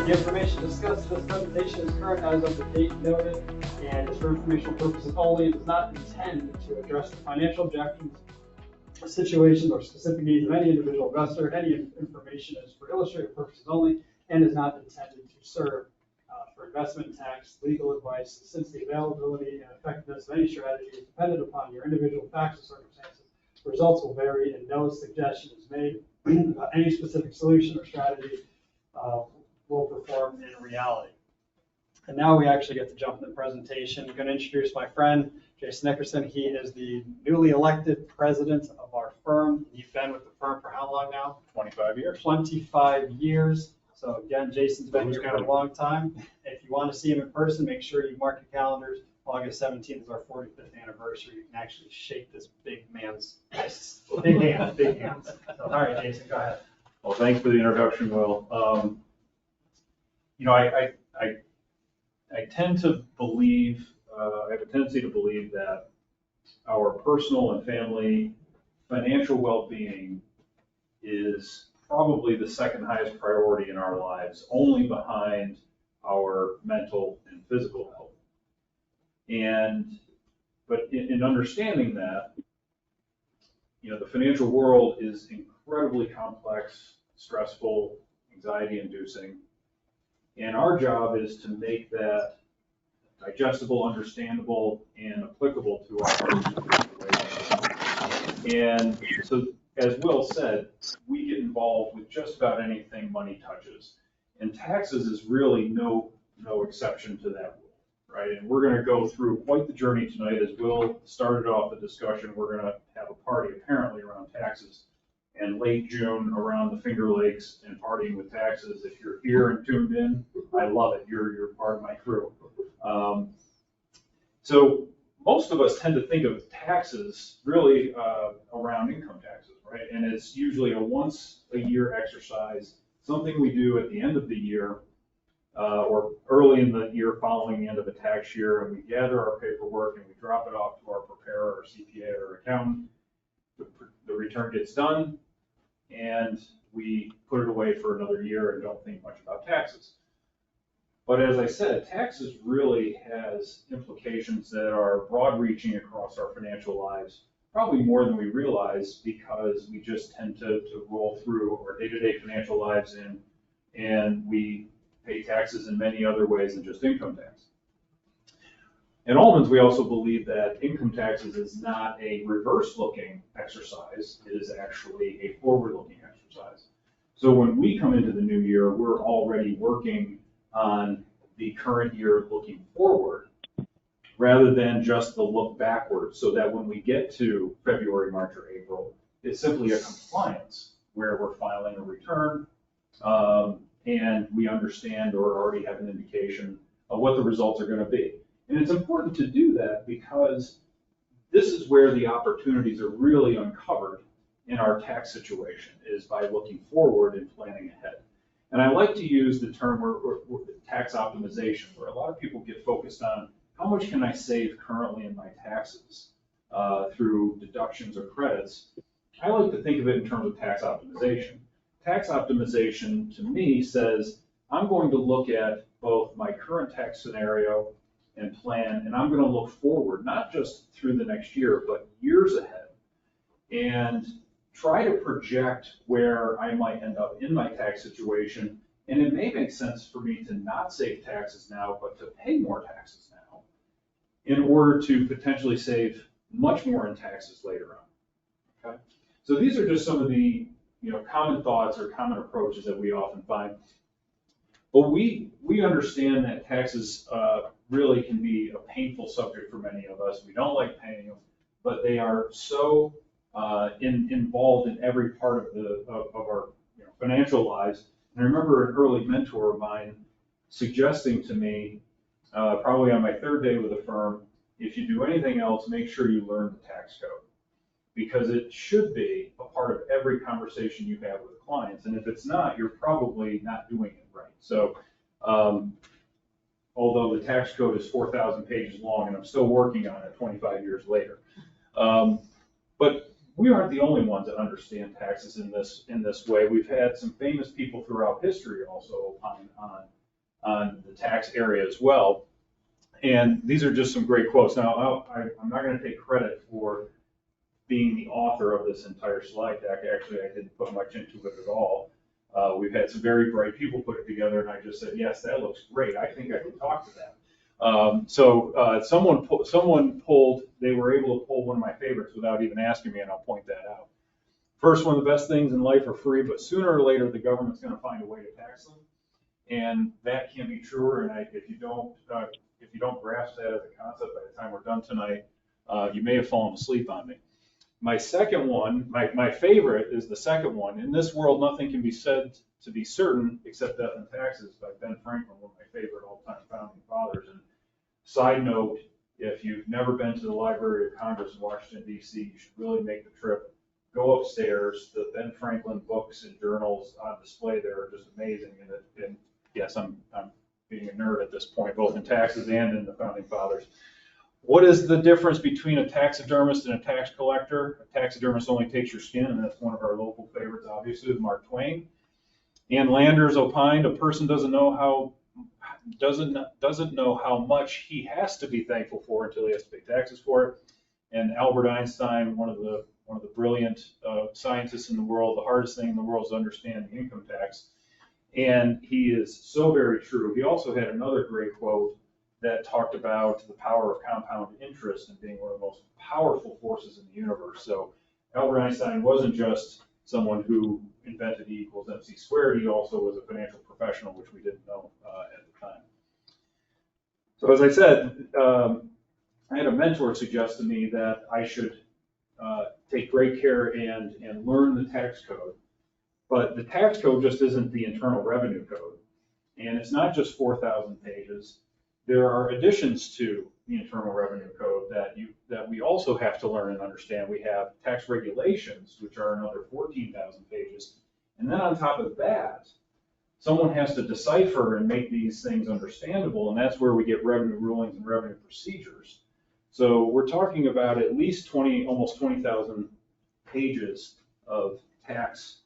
The information discussed in this presentation is current as of the date noted and is for informational purposes only. It does not intend to address the financial objections, situations, or specific needs of any individual investor. Any information is for illustrative purposes only and is not intended to serve for investment, tax, legal advice, since the availability and effectiveness of any strategy is dependent upon your individual facts and circumstances. Results will vary, and no suggestion is made about any specific solution or strategy will perform in reality. And now we actually get to jump in the presentation. I'm going to introduce my friend, Jason Nickerson. He is the newly elected president of our firm. You've been with the firm for how long now? 25 years. 25 years. So again, Jason's been here for a long time. If you want to see him in person, make sure you mark your calendars. August 17th is our 45th anniversary. You can actually shake this big man's big hands, big hands. So, all right, Jason, go ahead. Well, thanks for the introduction, Will. I tend to believe, I have a tendency to believe that our personal and family financial well-being is probably the second highest priority in our lives, only behind our mental and physical health. But in understanding that, the financial world is incredibly complex, stressful, anxiety-inducing, and our job is to make that digestible, understandable, and applicable to our situation. And so, as Will said, we get involved with just about anything money touches, and taxes is really no exception to that rule, right? And we're going to go through quite the journey tonight. As Will started off the discussion, we're going to have a party apparently around taxes, and late June around the Finger Lakes and partying with taxes. If you're here and tuned in, I love it. You're part of my crew. So most of us tend to think of taxes really around income taxes, right? And it's usually a once a year exercise, something we do at the end of the year or early in the year following the end of a tax year, and we gather our paperwork and we drop it off to our preparer or CPA or accountant. The return gets done, and we put it away for another year and don't think much about taxes. But as I said, taxes really has implications that are broad-reaching across our financial lives, probably more than we realize, because we just tend to roll through our day-to-day financial lives and we pay taxes in many other ways than just income tax. At Almonds, we also believe that income taxes is not a reverse-looking exercise. It is actually a forward-looking exercise. So when we come into the new year, we're already working on the current year looking forward, rather than just the look backwards, so that when we get to February, March, or April, it's simply a compliance where we're filing a return and we understand or already have an indication of what the results are going to be. And it's important to do that because this is where the opportunities are really uncovered in our tax situation, is by looking forward and planning ahead. And I like to use the term tax optimization, where a lot of people get focused on how much can I save currently in my taxes through deductions or credits. I like to think of it in terms of tax optimization. Tax optimization, to me, says I'm going to look at both my current tax scenario and plan, and I'm going to look forward, not just through the next year, but years ahead, and try to project where I might end up in my tax situation. And it may make sense for me to not save taxes now, but to pay more taxes now in order to potentially save much more in taxes later on. Okay? So these are just some of the common thoughts or common approaches that we often find. But we understand that taxes really can be a painful subject for many of us. We don't like paying them, but they are so involved in every part of our financial lives. And I remember an early mentor of mine suggesting to me, probably on my third day with the firm, if you do anything else, make sure you learn the tax code, because it should be a part of every conversation you have with clients. And if it's not, you're probably not doing it right. So although the tax code is 4,000 pages long, and I'm still working on it 25 years later. But we aren't the only ones that understand taxes in this way. We've had some famous people throughout history also on the tax area as well. And these are just some great quotes. Now, I'm not going to take credit for being the author of this entire slide deck. Actually, I didn't put much into it at all. We've had some very bright people put it together, and I just said, yes, that looks great. I think I can talk to that. Someone pulled, they were able to pull one of my favorites without even asking me, and I'll point that out. First, one of the best things in life are free, but sooner or later, the government's going to find a way to tax them. And that can't be truer. And if you don't grasp that as a concept by the time we're done tonight, you may have fallen asleep on me. My second one, my favorite is the second one. In this world, nothing can be said to be certain except death and taxes, by Ben Franklin, one of my favorite all-time founding fathers. And side note, if you've never been to the Library of Congress in Washington, D.C., you should really make the trip. Go upstairs. The Ben Franklin books and journals on display there are just amazing. And yes, I'm being a nerd at this point, both in taxes and in the founding fathers. What is the difference between a taxidermist and a tax collector? A taxidermist only takes your skin, and that's one of our local favorites, obviously, with Mark Twain. Ann Landers opined, a person doesn't know how much he has to be thankful for until he has to pay taxes for it. And Albert Einstein, one of the brilliant scientists in the world, the hardest thing in the world is to understand the income tax. And he is so very true. He also had another great quote that talked about the power of compound interest and being one of the most powerful forces in the universe. So Albert Einstein wasn't just someone who invented E equals MC squared. He also was a financial professional, which we didn't know at the time. So as I said, I had a mentor suggest to me that I should take great care and learn the tax code. But the tax code just isn't the Internal Revenue Code. And it's not just 4,000 pages. There are additions to the Internal Revenue Code that we also have to learn and understand. We have tax regulations, which are another 14,000 pages. And then on top of that, someone has to decipher and make these things understandable, and that's where we get revenue rulings and revenue procedures. So we're talking about at least almost 20,000 pages of tax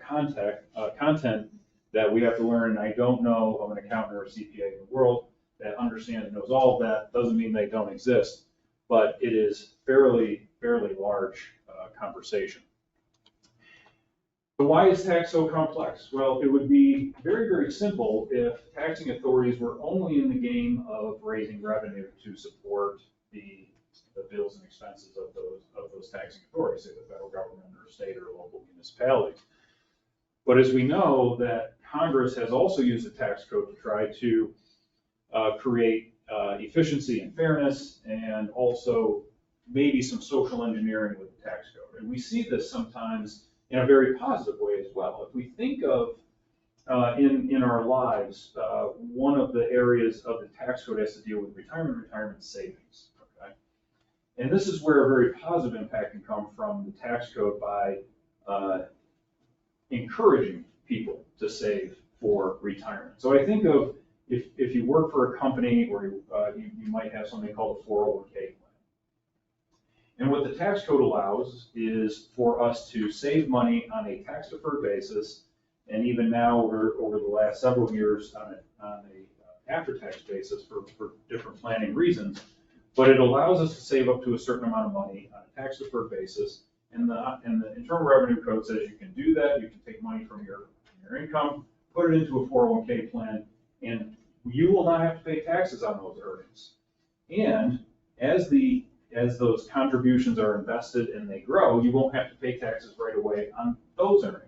content that we have to learn. And I don't know of an accountant or a CPA in the world that understands and knows all of that. Doesn't mean they don't exist, but it is fairly large conversation. So why is tax so complex? Well, it would be very simple if taxing authorities were only in the game of raising revenue to support the bills and expenses of those taxing authorities, say the federal government or state or local municipalities. But as we know, that Congress has also used the tax code to try to create efficiency and fairness, and also maybe some social engineering with the tax code. And we see this sometimes in a very positive way as well. If we think of in our lives, one of the areas of the tax code has to deal with retirement savings. Okay? And this is where a very positive impact can come from the tax code by encouraging people to save for retirement. So I think of if you work for a company, or you might have something called a 401k plan. And what the tax code allows is for us to save money on a tax-deferred basis, and even now over the last several years on a after-tax basis for different planning reasons. But it allows us to save up to a certain amount of money on a tax-deferred basis. And the Internal Revenue Code says you can do that. You can take money from your income, put it into a 401k plan, and you will not have to pay taxes on those earnings. And as those contributions are invested and they grow, you won't have to pay taxes right away on those earnings.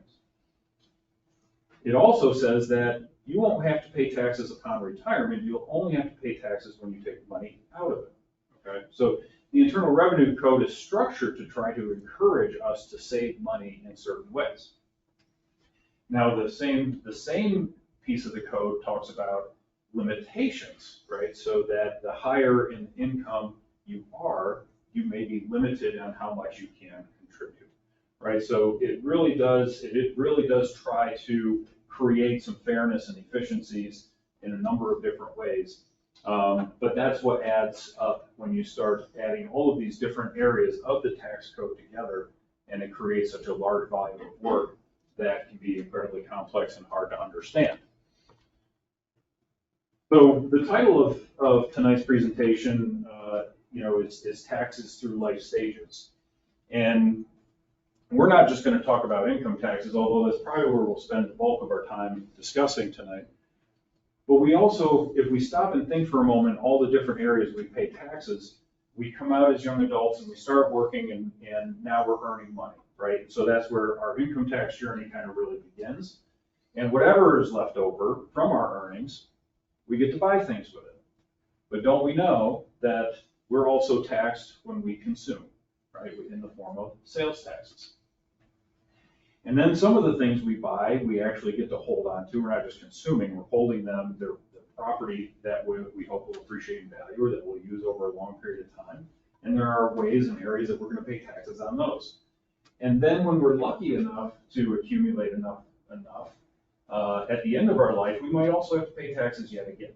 It also says that you won't have to pay taxes upon retirement. You'll only have to pay taxes when you take money out of it. Okay? So the Internal Revenue Code is structured to try to encourage us to save money in certain ways. Now, the same piece of the code talks about limitations, right? So that the higher in income you are, you may be limited on how much you can contribute, right? So it really does try to create some fairness and efficiencies in a number of different ways. But that's what adds up when you start adding all of these different areas of the tax code together. and it creates such a large volume of work that can be incredibly complex and hard to understand. So the title of tonight's presentation, is Taxes Through Life Stages. And we're not just going to talk about income taxes, although that's probably where we'll spend the bulk of our time discussing tonight. But we also, if we stop and think for a moment, all the different areas we pay taxes, we come out as young adults and we start working and now we're earning money, right? So that's where our income tax journey kind of really begins. And whatever is left over from our earnings, we get to buy things with it. But don't we know that we're also taxed when we consume, right, in the form of sales taxes. And then some of the things we buy, we actually get to hold on to. We're not just consuming, we're holding them. They're property that we hope will appreciate in value or that we'll use over a long period of time. And there are ways and areas that we're going to pay taxes on those. And then when we're lucky enough to accumulate enough, at the end of our life, we might also have to pay taxes yet again.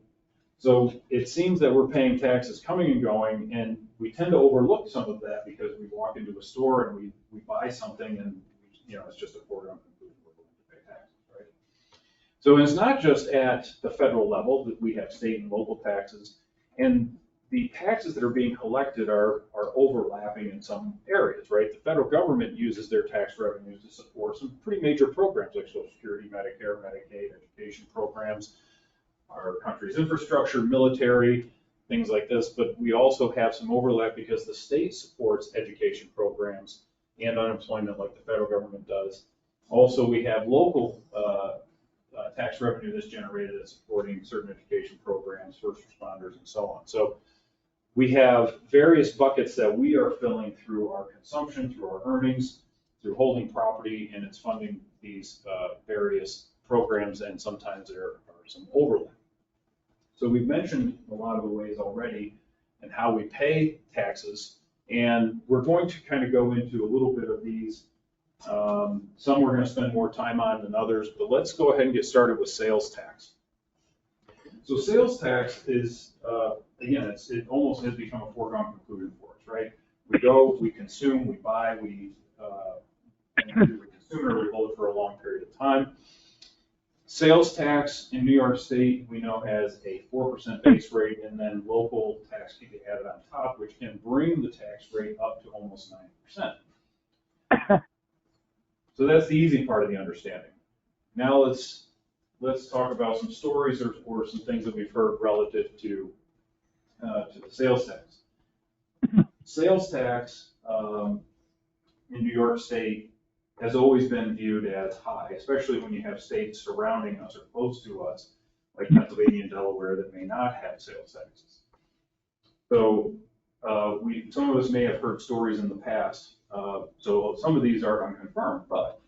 So it seems that we're paying taxes coming and going, and we tend to overlook some of that because we walk into a store and we buy something and it's just a foregone conclusion we're going to pay taxes, right? So it's not just at the federal level that we have state and local taxes, and the taxes that are being collected are overlapping in some areas, right? The federal government uses their tax revenues to support some pretty major programs like Social Security, Medicare, Medicaid, education programs, our country's infrastructure, military, things like this. But we also have some overlap because the state supports education programs and unemployment like the federal government does. Also, we have local tax revenue that's generated at supporting certain education programs, first responders, and so on. So we have various buckets that we are filling through our consumption, through our earnings, through holding property, and it's funding these various programs, and sometimes there are some overlap. So we've mentioned a lot of the ways already and how we pay taxes, and we're going to kind of go into a little bit of these. Some we're going to spend more time on than others, but let's go ahead and get started with sales tax. So sales tax is, again, it almost has become a foregone conclusion for us, right? We go, we consume, we buy, we consume or we hold it for a long period of time. Sales tax in New York State, we know, has a 4% base rate, and then local tax can be added on top, which can bring the tax rate up to almost 9%. So that's the easy part of the understanding. Now let's talk about some stories or some things that we've heard relative to the sales tax. Sales tax in New York State has always been viewed as high, especially when you have states surrounding us or close to us, like Pennsylvania and Delaware, that may not have sales taxes. So some of us may have heard stories in the past. So some of these are unconfirmed, but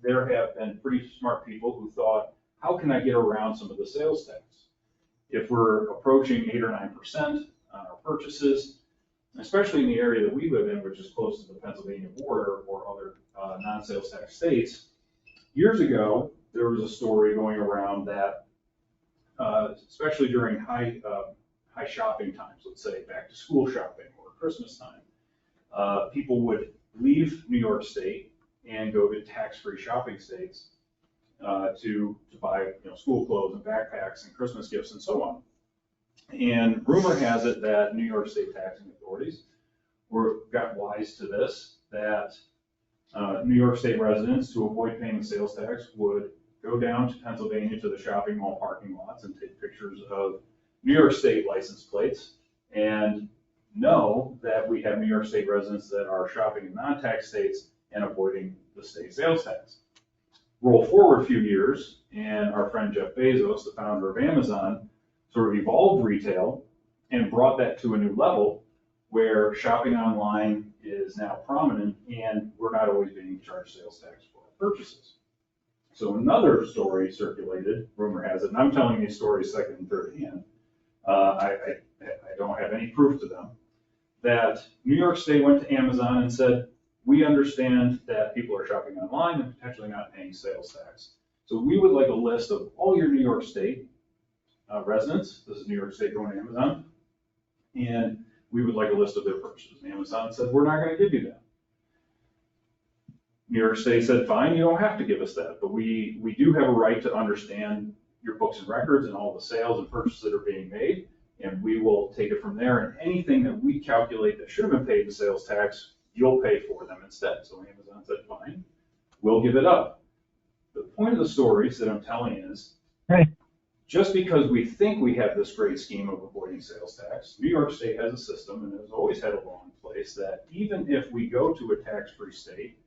there have been pretty smart people who thought, how can I get around some of the sales tax? If we're approaching 8 or 9% on our purchases, especially in the area that we live in, which is close to the Pennsylvania border or other non-sales tax states, years ago, there was a story going around that, especially during high shopping times, let's say back to school shopping or Christmas time, people would leave New York State and go to tax-free shopping states to buy school clothes and backpacks and Christmas gifts and so on. And rumor has it that New York State taxing authorities got wise to this, that New York State residents, to avoid paying the sales tax, would go down to Pennsylvania to the shopping mall parking lots and take pictures of New York State license plates and know that we have New York State residents that are shopping in non-tax states and avoiding the state sales tax. Roll forward a few years, and our friend Jeff Bezos, the founder of Amazon, sort of evolved retail and brought that to a new level where shopping online is now prominent and we're not always being charged sales tax for our purchases. So another story circulated, rumor has it, and I'm telling these stories second and third hand, I don't have any proof to them, that New York State went to Amazon and said, we understand that people are shopping online and potentially not paying sales tax. So we would like a list of all your New York State residents. This is New York State going to Amazon. And we would like a list of their purchases. And Amazon said, we're not going to give you that. New York State said, fine, you don't have to give us that, but we do have a right to understand your books and records and all the sales and purchases that are being made, and we will take it from there, and anything that we calculate that should have been paid in sales tax, you'll pay for them instead. So Amazon said, fine, we'll give it up. The point of the stories that I'm telling is, just because we think we have this great scheme of avoiding sales tax, New York State has a system and has always had a law in place that even if we go to a tax-free state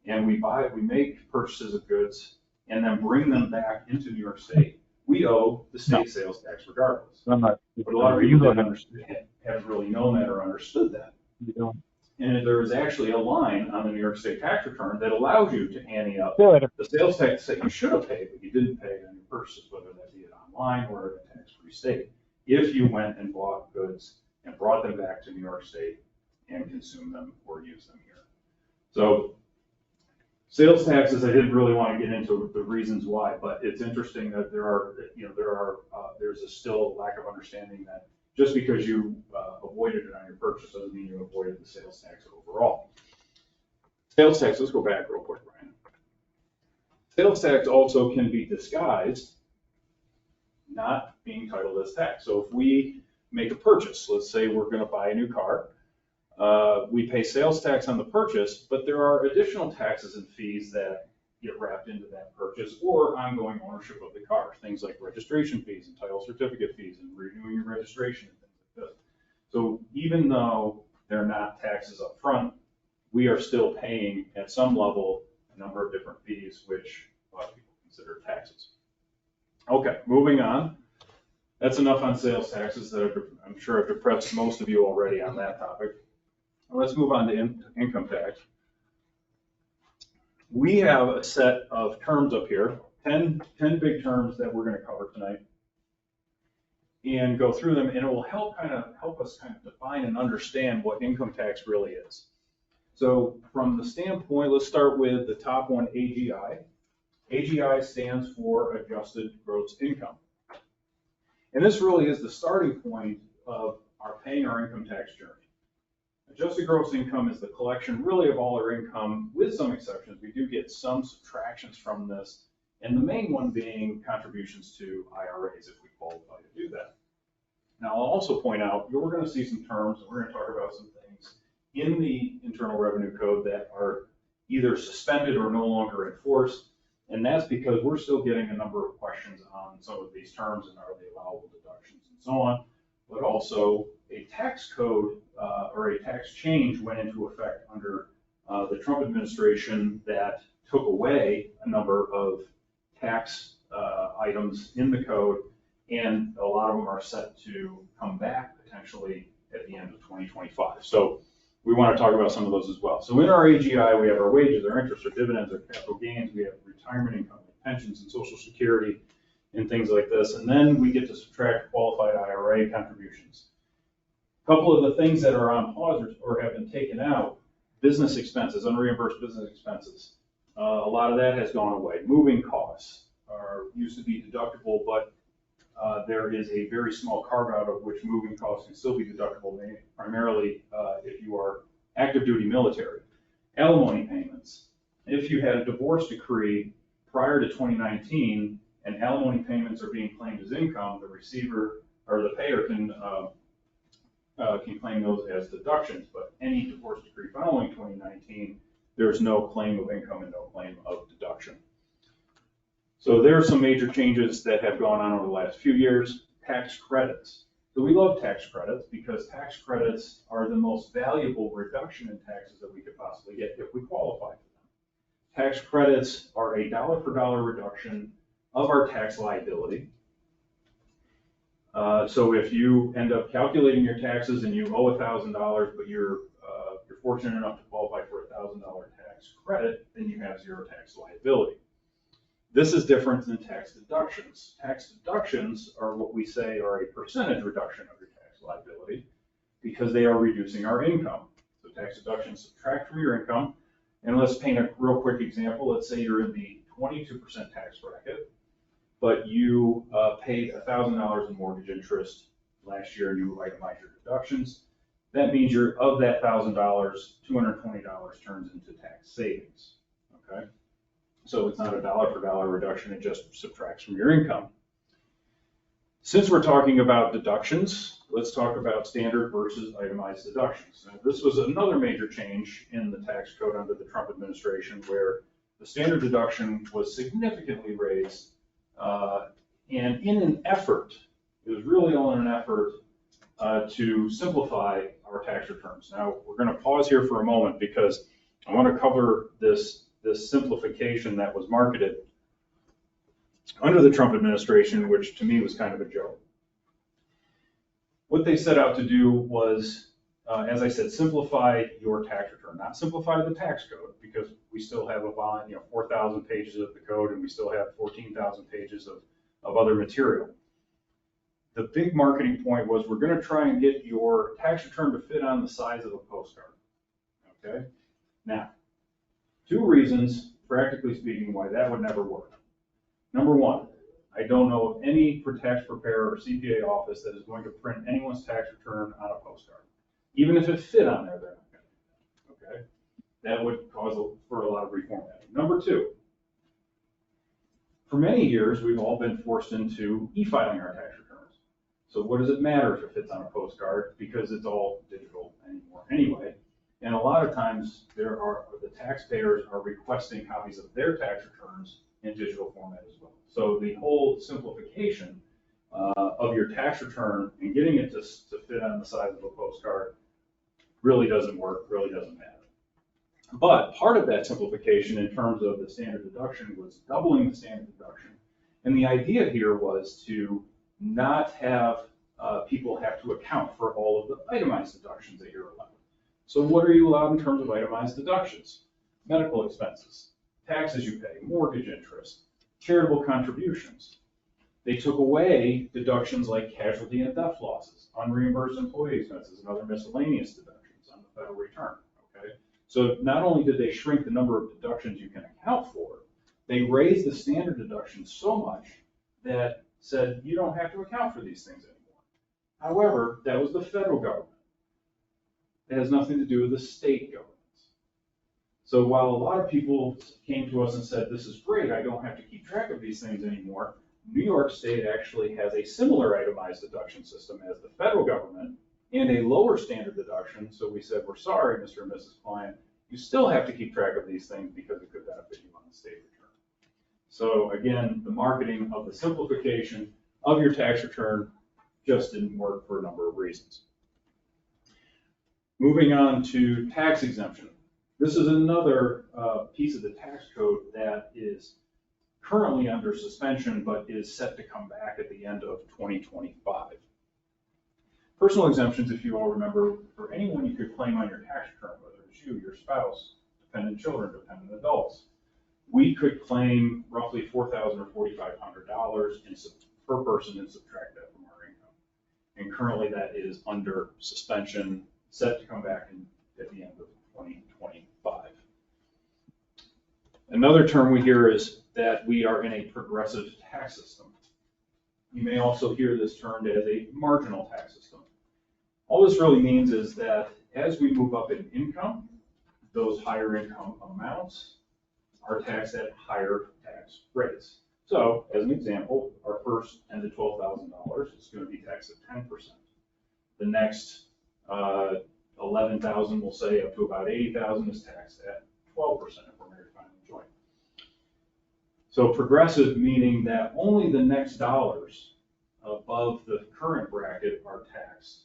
and we make purchases of goods and then bring them back into New York State, we owe the state sales tax regardless. But a lot of people haven't really known that or understood that. And there is actually a line on the New York State tax return that allows you to ante up the sales tax that you should have paid, but you didn't pay on your purchases, whether that be it online or in a tax-free state, if you went and bought goods and brought them back to New York State and consumed them or used them here. So sales taxes, I didn't really want to get into the reasons why, but it's interesting that there's still a lack of understanding that just because you avoided it on your purchase doesn't mean you avoided the sales tax overall. Sales tax, let's go back real quick, Brian. Sales tax also can be disguised not being titled as tax. So if we make a purchase, let's say we're going to buy a new car, we pay sales tax on the purchase, but there are additional taxes and fees that get wrapped into that purchase or ongoing ownership of the car, things like registration fees and title certificate fees and renewing your registration and things like this. So even though they're not taxes up front, we are still paying at some level a number of different fees, which a lot of people consider taxes. Okay, moving on. That's enough on sales taxes that I'm sure I've depressed most of you already on that topic. Let's move on to income tax. We have a set of terms up here, 10 big terms that we're going to cover tonight and go through them, and it will help us define and understand what income tax really is. So from the standpoint, let's start with the top one, AGI. AGI stands for Adjusted Gross Income. And this really is the starting point of our paying our income tax journey. Adjusted gross income is the collection really of all our income, with some exceptions. We do get some subtractions from this, and the main one being contributions to IRAs if we qualify to do that. Now, I'll also point out, we're going to see some terms, and we're going to talk about some things in the Internal Revenue Code that are either suspended or no longer enforced, and that's because we're still getting a number of questions on some of these terms and are they allowable deductions and so on, but also a tax code or a tax change went into effect under the Trump administration that took away a number of tax items in the code, and a lot of them are set to come back potentially at the end of 2025. So we want to talk about some of those as well. So in our AGI, we have our wages, our interest, our dividends, our capital gains, we have retirement income, pensions and Social Security, and things like this. And then we get to subtract qualified IRA contributions. A couple of the things that are on pause or have been taken out, business expenses, unreimbursed business expenses. A lot of that has gone away. Moving costs used to be deductible, but there is a very small carve out of which moving costs can still be deductible, primarily if you are active duty military. Alimony payments. If you had a divorce decree prior to 2019 and alimony payments are being claimed as income, the receiver or the payer can claim those as deductions, but any divorce decree following 2019, there's no claim of income and no claim of deduction. So there are some major changes that have gone on over the last few years. Tax credits. So we love tax credits because tax credits are the most valuable reduction in taxes that we could possibly get if we qualify for them. Tax credits are a dollar for dollar reduction of our tax liability. So if you end up calculating your taxes and you owe $1,000, but you're fortunate enough to qualify for a $1,000 tax credit, then you have zero tax liability. This is different than tax deductions. Tax deductions are what we say are a percentage reduction of your tax liability because they are reducing our income. So tax deductions subtract from your income. And let's paint a real quick example. Let's say you're in the 22% tax bracket, but you paid $1,000 in mortgage interest last year and you itemize your deductions. That means of that $1,000, $220 turns into tax savings. okay? So it's not a dollar for dollar reduction, it just subtracts from your income. Since we're talking about deductions, let's talk about standard versus itemized deductions. Now, this was another major change in the tax code under the Trump administration, where the standard deduction was significantly raised, and in an effort, it was really all in an effort to simplify our tax returns. Now, we're going to pause here for a moment because I want to cover this simplification that was marketed under the Trump administration, which to me was kind of a joke. What they set out to do was, as I said, simplify your tax return, not simplify the tax code, because we still have 4,000 pages of the code, and we still have 14,000 pages of other material. The big marketing point was, we're going to try and get your tax return to fit on the size of a postcard. Okay? Now, 2 reasons, practically speaking, why that would never work. Number 1, I don't know of any tax preparer or CPA office that is going to print anyone's tax return on a postcard. Even if it fit on there, they're not going to. Okay? That would cause for a lot of reformatting. Number 2, for many years, we've all been forced into e-filing our tax returns. So what does it matter if it fits on a postcard? Because it's all digital anymore anyway. And a lot of times, the taxpayers are requesting copies of their tax returns in digital format as well. So the whole simplification of your tax return and getting it to fit on the size of a postcard really doesn't work, really doesn't matter. But part of that simplification in terms of the standard deduction was doubling the standard deduction. And the idea here was to not have people have to account for all of the itemized deductions that you're allowed. So what are you allowed in terms of itemized deductions? Medical expenses, taxes you pay, mortgage interest, charitable contributions. They took away deductions like casualty and theft losses, unreimbursed employee expenses, and other miscellaneous deductions on the federal return. Okay? So not only did they shrink the number of deductions you can account for, they raised the standard deduction so much that said you don't have to account for these things anymore. However, that was the federal government. It has nothing to do with the state governments. So while a lot of people came to us and said, this is great, I don't have to keep track of these things anymore, New York State actually has a similar itemized deduction system as the federal government and a lower standard deduction. So we said, we're sorry, Mr. and Mrs. Client, you still have to keep track of these things because it could benefit you on the state return. So again, the marketing of the simplification of your tax return just didn't work for a number of reasons. Moving on to tax exemption. This is another piece of the tax code that is currently under suspension, but is set to come back at the end of 2025. Personal exemptions, if you all remember, for anyone you could claim on your tax return, whether it's you, your spouse, dependent children, dependent adults. We could claim roughly $4,000 or $4,500 per person and subtract that from our income. And currently that is under suspension, set to come back at the end of 2025. Another term we hear is that we are in a progressive tax system. You may also hear this termed as a marginal tax system. All this really means is that as we move up in income, those higher income amounts are taxed at higher tax rates. So, as an example, our first $10,000 to $12,000 is going to be taxed at 10%. The next 11,000, we'll say, up to about 80,000 is taxed at 12% if we're married, filing joint. So progressive meaning that only the next dollars above the current bracket are taxed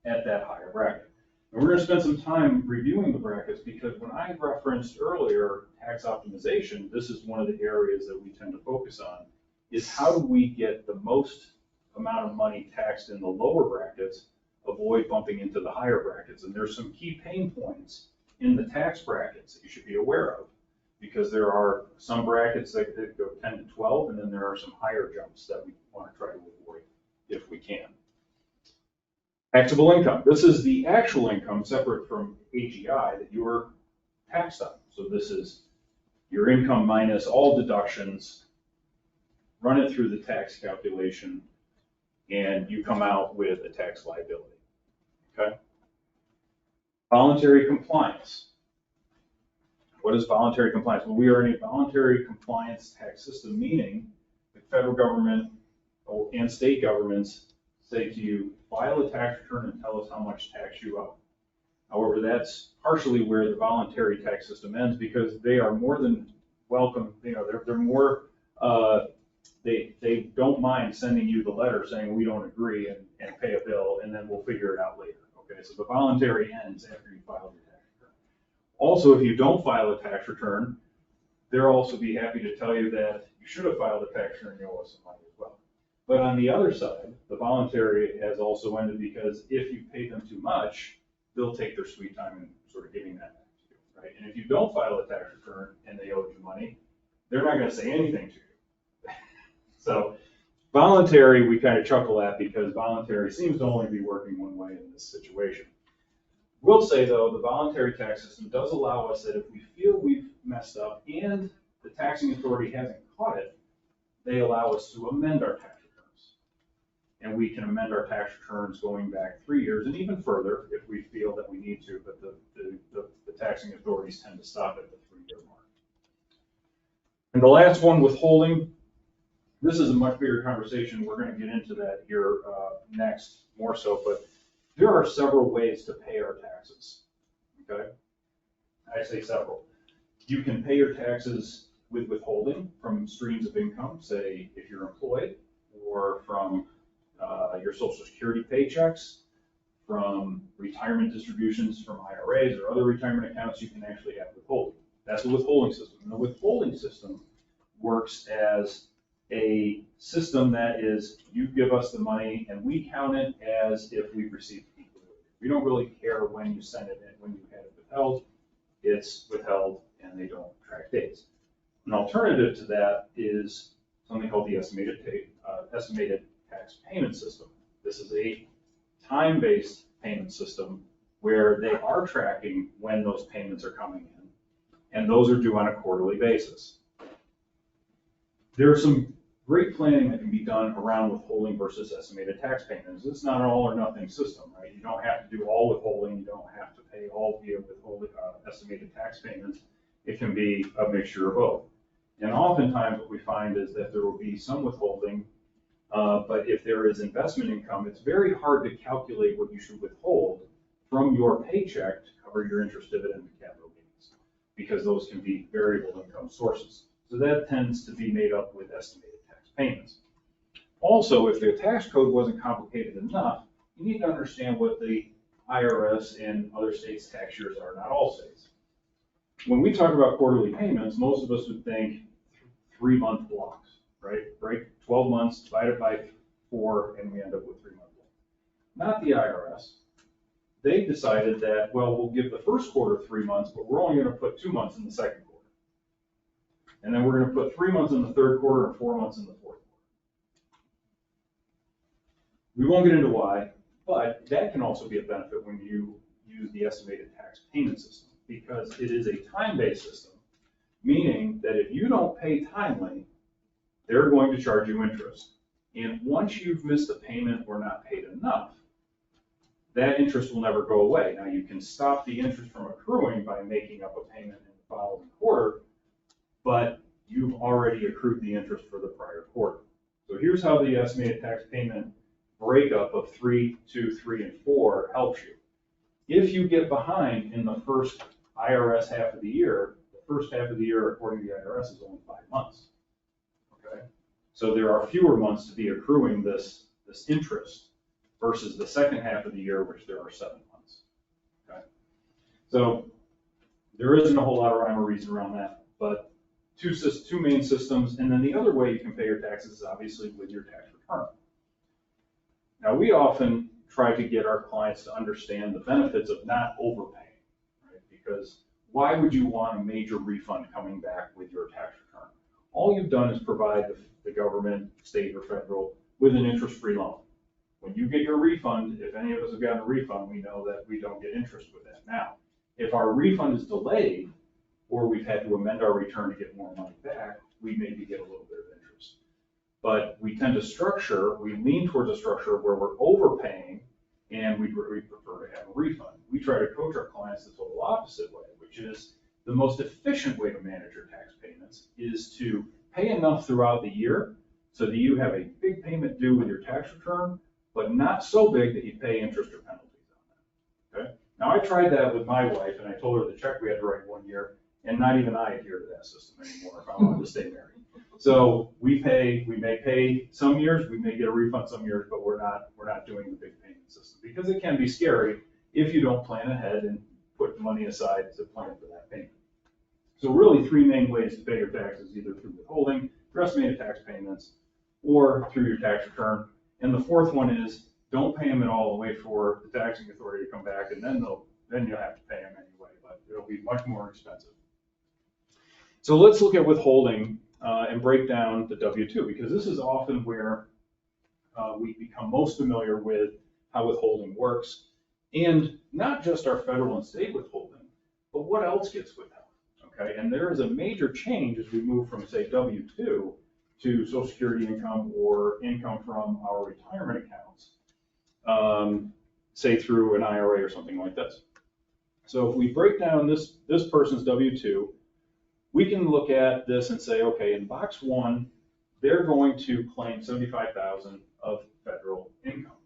at that higher bracket. And we're going to spend some time reviewing the brackets because when I referenced earlier tax optimization, this is one of the areas that we tend to focus on, is how do we get the most amount of money taxed in the lower brackets, avoid bumping into the higher brackets. And there's some key pain points in the tax brackets that you should be aware of, because there are some brackets that go 10 to 12, and then there are some higher jumps that we want to try to avoid if we can. Taxable income. This is the actual income separate from AGI that you are taxed on. So this is your income minus all deductions, run it through the tax calculation, and you come out with a tax liability. Okay? Voluntary compliance. What is voluntary compliance? Well, we are in a voluntary compliance tax system, meaning the federal government and state governments say to you, file a tax return and tell us how much tax you owe. However, that's partially where the voluntary tax system ends, because they are more than welcome. They're more, they don't mind sending you the letter saying we don't agree and pay a bill, and then we'll figure it out later. Okay, so the voluntary ends after you file your tax return. Also, if you don't file a tax return, they'll also be happy to tell you that you should have filed a tax return and you owe us some money as well. But on the other side, the voluntary has also ended, because if you pay them too much, they'll take their sweet time in sort of giving that back to you, right? And if you don't file a tax return and they owe you money, they're not going to say anything to you. So voluntary, we kind of chuckle at, because voluntary seems to only be working one way in this situation. We'll say, though, the voluntary tax system does allow us that if we feel we've messed up and the taxing authority hasn't caught it, they allow us to amend our tax returns. And we can amend our tax returns going back 3 years and even further if we feel that we need to, but the taxing authorities tend to stop at the 3-year mark. And the last one, withholding. This is a much bigger conversation. We're going to get into that here next more so, but there are several ways to pay our taxes, okay? I say several. You can pay your taxes with withholding from streams of income, say if you're employed, or from your Social Security paychecks, from retirement distributions from IRAs or other retirement accounts. You can actually have withholding. That's a withholding system. And the withholding system works as a system that is, you give us the money and we count it as if we've received it equally. We don't really care when you send it in, when you had it withheld. It's withheld and they don't track dates. An alternative to that is something called the estimated tax payment system. This is a time-based payment system where they are tracking when those payments are coming in, and those are due on a quarterly basis. There's some great planning that can be done around withholding versus estimated tax payments. It's not an all or nothing system, right? You don't have to do all withholding. You don't have to pay all via withholding estimated tax payments. It can be a mixture of both. And oftentimes what we find is that there will be some withholding, but if there is investment income, it's very hard to calculate what you should withhold from your paycheck to cover your interest, dividend, and capital gains, because those can be variable income sources. So that tends to be made up with estimated tax payments. Also, if the tax code wasn't complicated enough, you need to understand what the IRS and other states' tax years are, not all states. When we talk about quarterly payments, most of us would think 3-month blocks, right? Break 12 months, divide it by 4, and we end up with 3-month blocks. Not the IRS. They decided that, well, we'll give the first quarter 3 months, but we're only going to put 2 months in the second quarter. And then we're going to put 3 months in the third quarter and 4 months in the fourth quarter. We won't get into why, but that can also be a benefit when you use the estimated tax payment system, because it is a time-based system, meaning that if you don't pay timely, they're going to charge you interest. And once you've missed a payment or not paid enough, that interest will never go away. Now, you can stop the interest from accruing by making up a payment in the following quarter, but you've already accrued the interest for the prior quarter. So here's how the estimated tax payment breakup of 3, 2, 3, and 4 helps you. If you get behind in the first IRS half of the year, the first half of the year, according to the IRS, is only 5 months. Okay, so there are fewer months to be accruing this interest versus the second half of the year, which there are 7 months. Okay, so there isn't a whole lot of rhyme or reason around that, but two main systems, and then the other way you can pay your taxes is obviously with your tax return. Now, we often try to get our clients to understand the benefits of not overpaying, right? Because why would you want a major refund coming back with your tax return? All you've done is provide the government, state or federal, with an interest-free loan. When you get your refund, if any of us have gotten a refund, we know that we don't get interest with that. Now, if our refund is delayed, or we've had to amend our return to get more money back, we maybe get a little bit of interest. But we tend to we lean towards a structure where we're overpaying and we prefer to have a refund. We try to coach our clients the total opposite way, which is the most efficient way to manage your tax payments is to pay enough throughout the year so that you have a big payment due with your tax return, but not so big that you pay interest or penalties on that. Okay? Now I tried that with my wife, and I told her the check we had to write 1 year, and not even I adhere to that system anymore if I wanted to stay married. So we may pay some years, we may get a refund some years, but we're not doing the big payment system because it can be scary if you don't plan ahead and put money aside to plan for that payment. So really 3 main ways to pay your taxes, either through withholding, your estimated tax payments, or through your tax return. And the 4th one is don't pay them at all and wait for the taxing authority to come back, and then you'll have to pay them anyway, but it'll be much more expensive. So let's look at withholding and break down the W-2, because this is often where we become most familiar with how withholding works, and not just our federal and state withholding, but what else gets withheld. Okay, and there is a major change as we move from, say, W-2 to Social Security income or income from our retirement accounts, say through an IRA or something like this. So if we break down this person's W-2, we can look at this and say, okay, in box 1, they're going to claim $75,000 of federal income.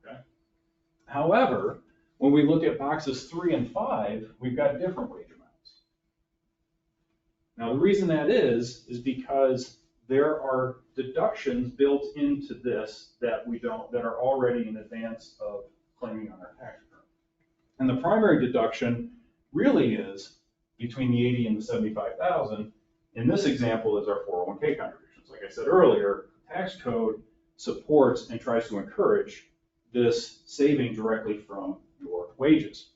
Okay. However, when we look at boxes 3 and 5, we've got different wage amounts. Now, the reason that is because there are deductions built into this that are already in advance of claiming on our tax return. And the primary deduction really is between the 80 and the 75,000. In this example is our 401k contributions. Like I said earlier, the tax code supports and tries to encourage this saving directly from your wages.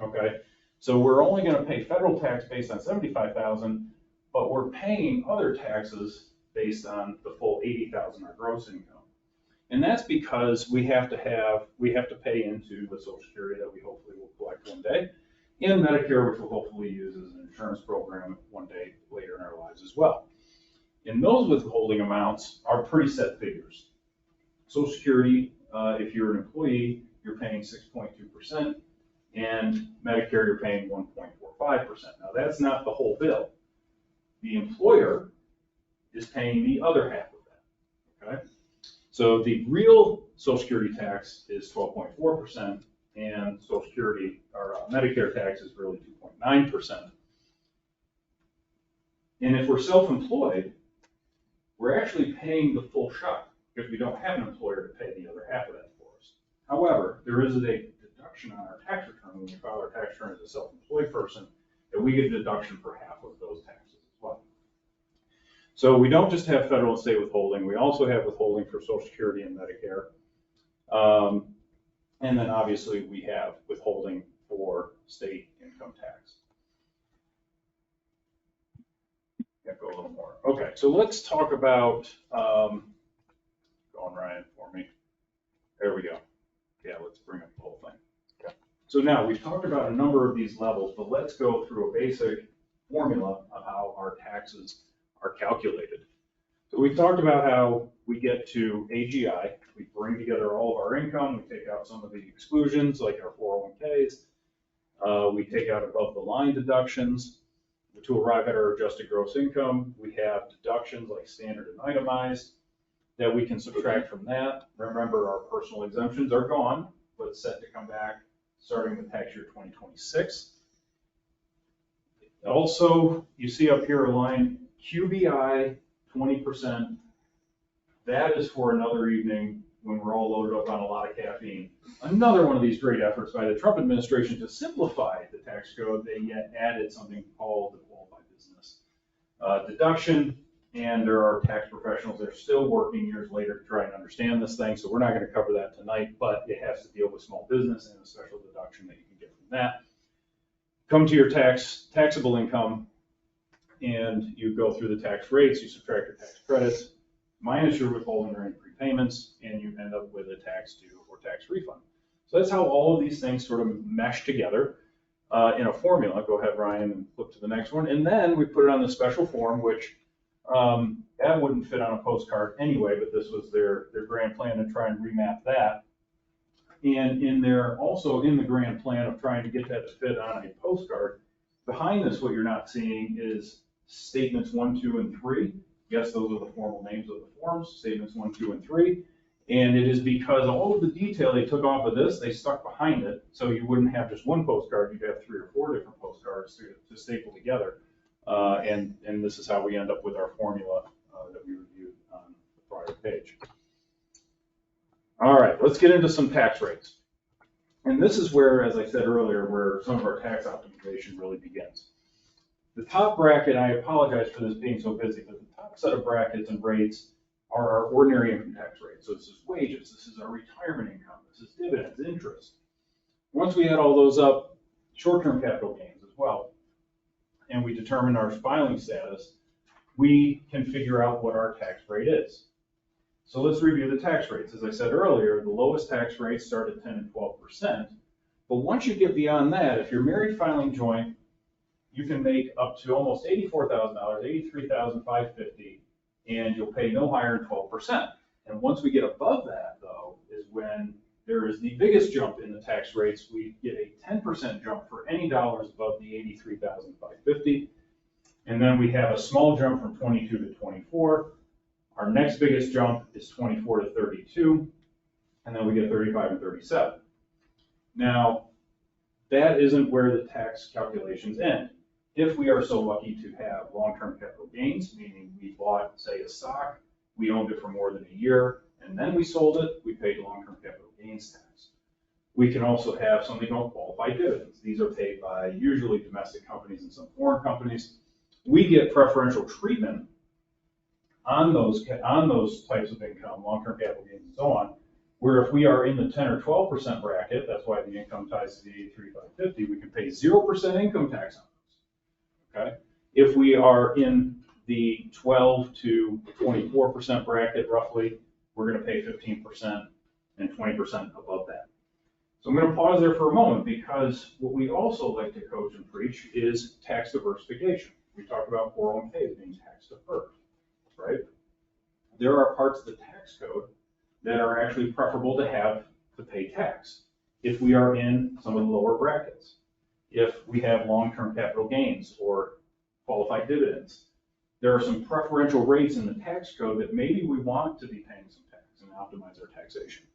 Okay, so we're only going to pay federal tax based on 75,000, but we're paying other taxes based on the full 80,000, our gross income. And that's because we have to pay into the Social Security that we hopefully will collect one day, and Medicare, which we'll hopefully use as an insurance program one day later in our lives as well. And those withholding amounts are pretty set figures. Social Security, if you're an employee, you're paying 6.2%, and Medicare, you're paying 1.45%. Now, that's not the whole bill. The employer is paying the other half of that, okay? So the real Social Security tax is 12.4%, and Social Security, or Medicare tax is really 2.9%. And if we're self-employed, we're actually paying the full shot because we don't have an employer to pay the other half of that for us. However, there is a deduction on our tax return when we file our tax return as a self-employed person, that we get a deduction for half of those taxes as well. So we don't just have federal and state withholding, we also have withholding for Social Security and Medicare. And then obviously we have withholding for state income tax. Yeah, go a little more. Okay, so let's talk about, go on Ryan for me. There we go. Yeah, let's bring up the whole thing. Okay. So now we've talked about a number of these levels, but let's go through a basic formula of how our taxes are calculated. So we talked about how we get to AGI. We bring together all of our income. We take out some of the exclusions like our 401ks. We take out above the line deductions to arrive at our adjusted gross income. We have deductions like standard and itemized that we can subtract from that. Remember, our personal exemptions are gone, but set to come back starting with tax year 2026. Also, you see up here a line QBI 20%. That is for another evening when we're all loaded up on a lot of caffeine. Another one of these great efforts by the Trump administration to simplify the tax code. They yet added something called the qualified business deduction, and there are tax professionals that are still working years later to try and understand this thing, so we're not going to cover that tonight, but it has to deal with small business and a special deduction that you can get from that. Come to your taxable income, and you go through the tax rates, you subtract your tax credits, minus your withholding or any prepayments, and you end up with a tax due or tax refund. So that's how all of these things sort of mesh together in a formula. Go ahead, Ryan, and flip to the next one. And then we put it on the special form, which that wouldn't fit on a postcard anyway, but this was their grand plan to try and remap that. And in there, also in the grand plan of trying to get that to fit on a postcard, Behind this, what you're not seeing is statements 1, 2, and 3. Yes, those are the formal names of the forms, statements 1, 2, and 3. And it is because all of the detail they took off of this, they stuck behind it. So you wouldn't have just one postcard, you'd have 3 or 4 different postcards to staple together. And this is how we end up with our formula that we reviewed on the prior page. All right, let's get into some tax rates. And this is where, as I said earlier, where some of our tax optimization really begins. The top bracket, I apologize for this being so busy, but the top set of brackets and rates are our ordinary income tax rates. So this is wages, this is our retirement income, this is dividends, interest. Once we add all those up, short-term capital gains as well, and we determine our filing status, we can figure out what our tax rate is. So let's review the tax rates. As I said earlier, the lowest tax rates start at 10 and 12%. But once you get beyond that, if you're married filing joint, you can make up to almost $84,000, $83,550, and you'll pay no higher than 12%. And once we get above that, though, is when there is the biggest jump in the tax rates. We get a 10% jump for any dollars above the $83,550. And then we have a small jump from 22 to 24. Our next biggest jump is 24 to 32, and then we get 35 and 37. Now, that isn't where the tax calculations end. If we are so lucky to have long-term capital gains, meaning we bought, say, a stock, we owned it for more than a year, and then we sold it, we paid long-term capital gains tax. We can also have something called qualified dividends. These are paid by usually domestic companies and some foreign companies. We get preferential treatment on those types of income, long-term capital gains and so on, where if we are in the 10 or 12% bracket, that's why the income ties to the 83,550, we can pay 0% income tax on those, okay? If we are in the 12 to 24% bracket, roughly, we're gonna pay 15% and 20% above that. So I'm gonna pause there for a moment because what we also like to coach and preach is tax diversification. We talk about 401ks being tax deferred. Right? There are parts of the tax code that are actually preferable to have to pay tax if we are in some of the lower brackets. If we have long-term capital gains or qualified dividends, there are some preferential rates in the tax code that maybe we want to be paying some tax and optimize our taxation.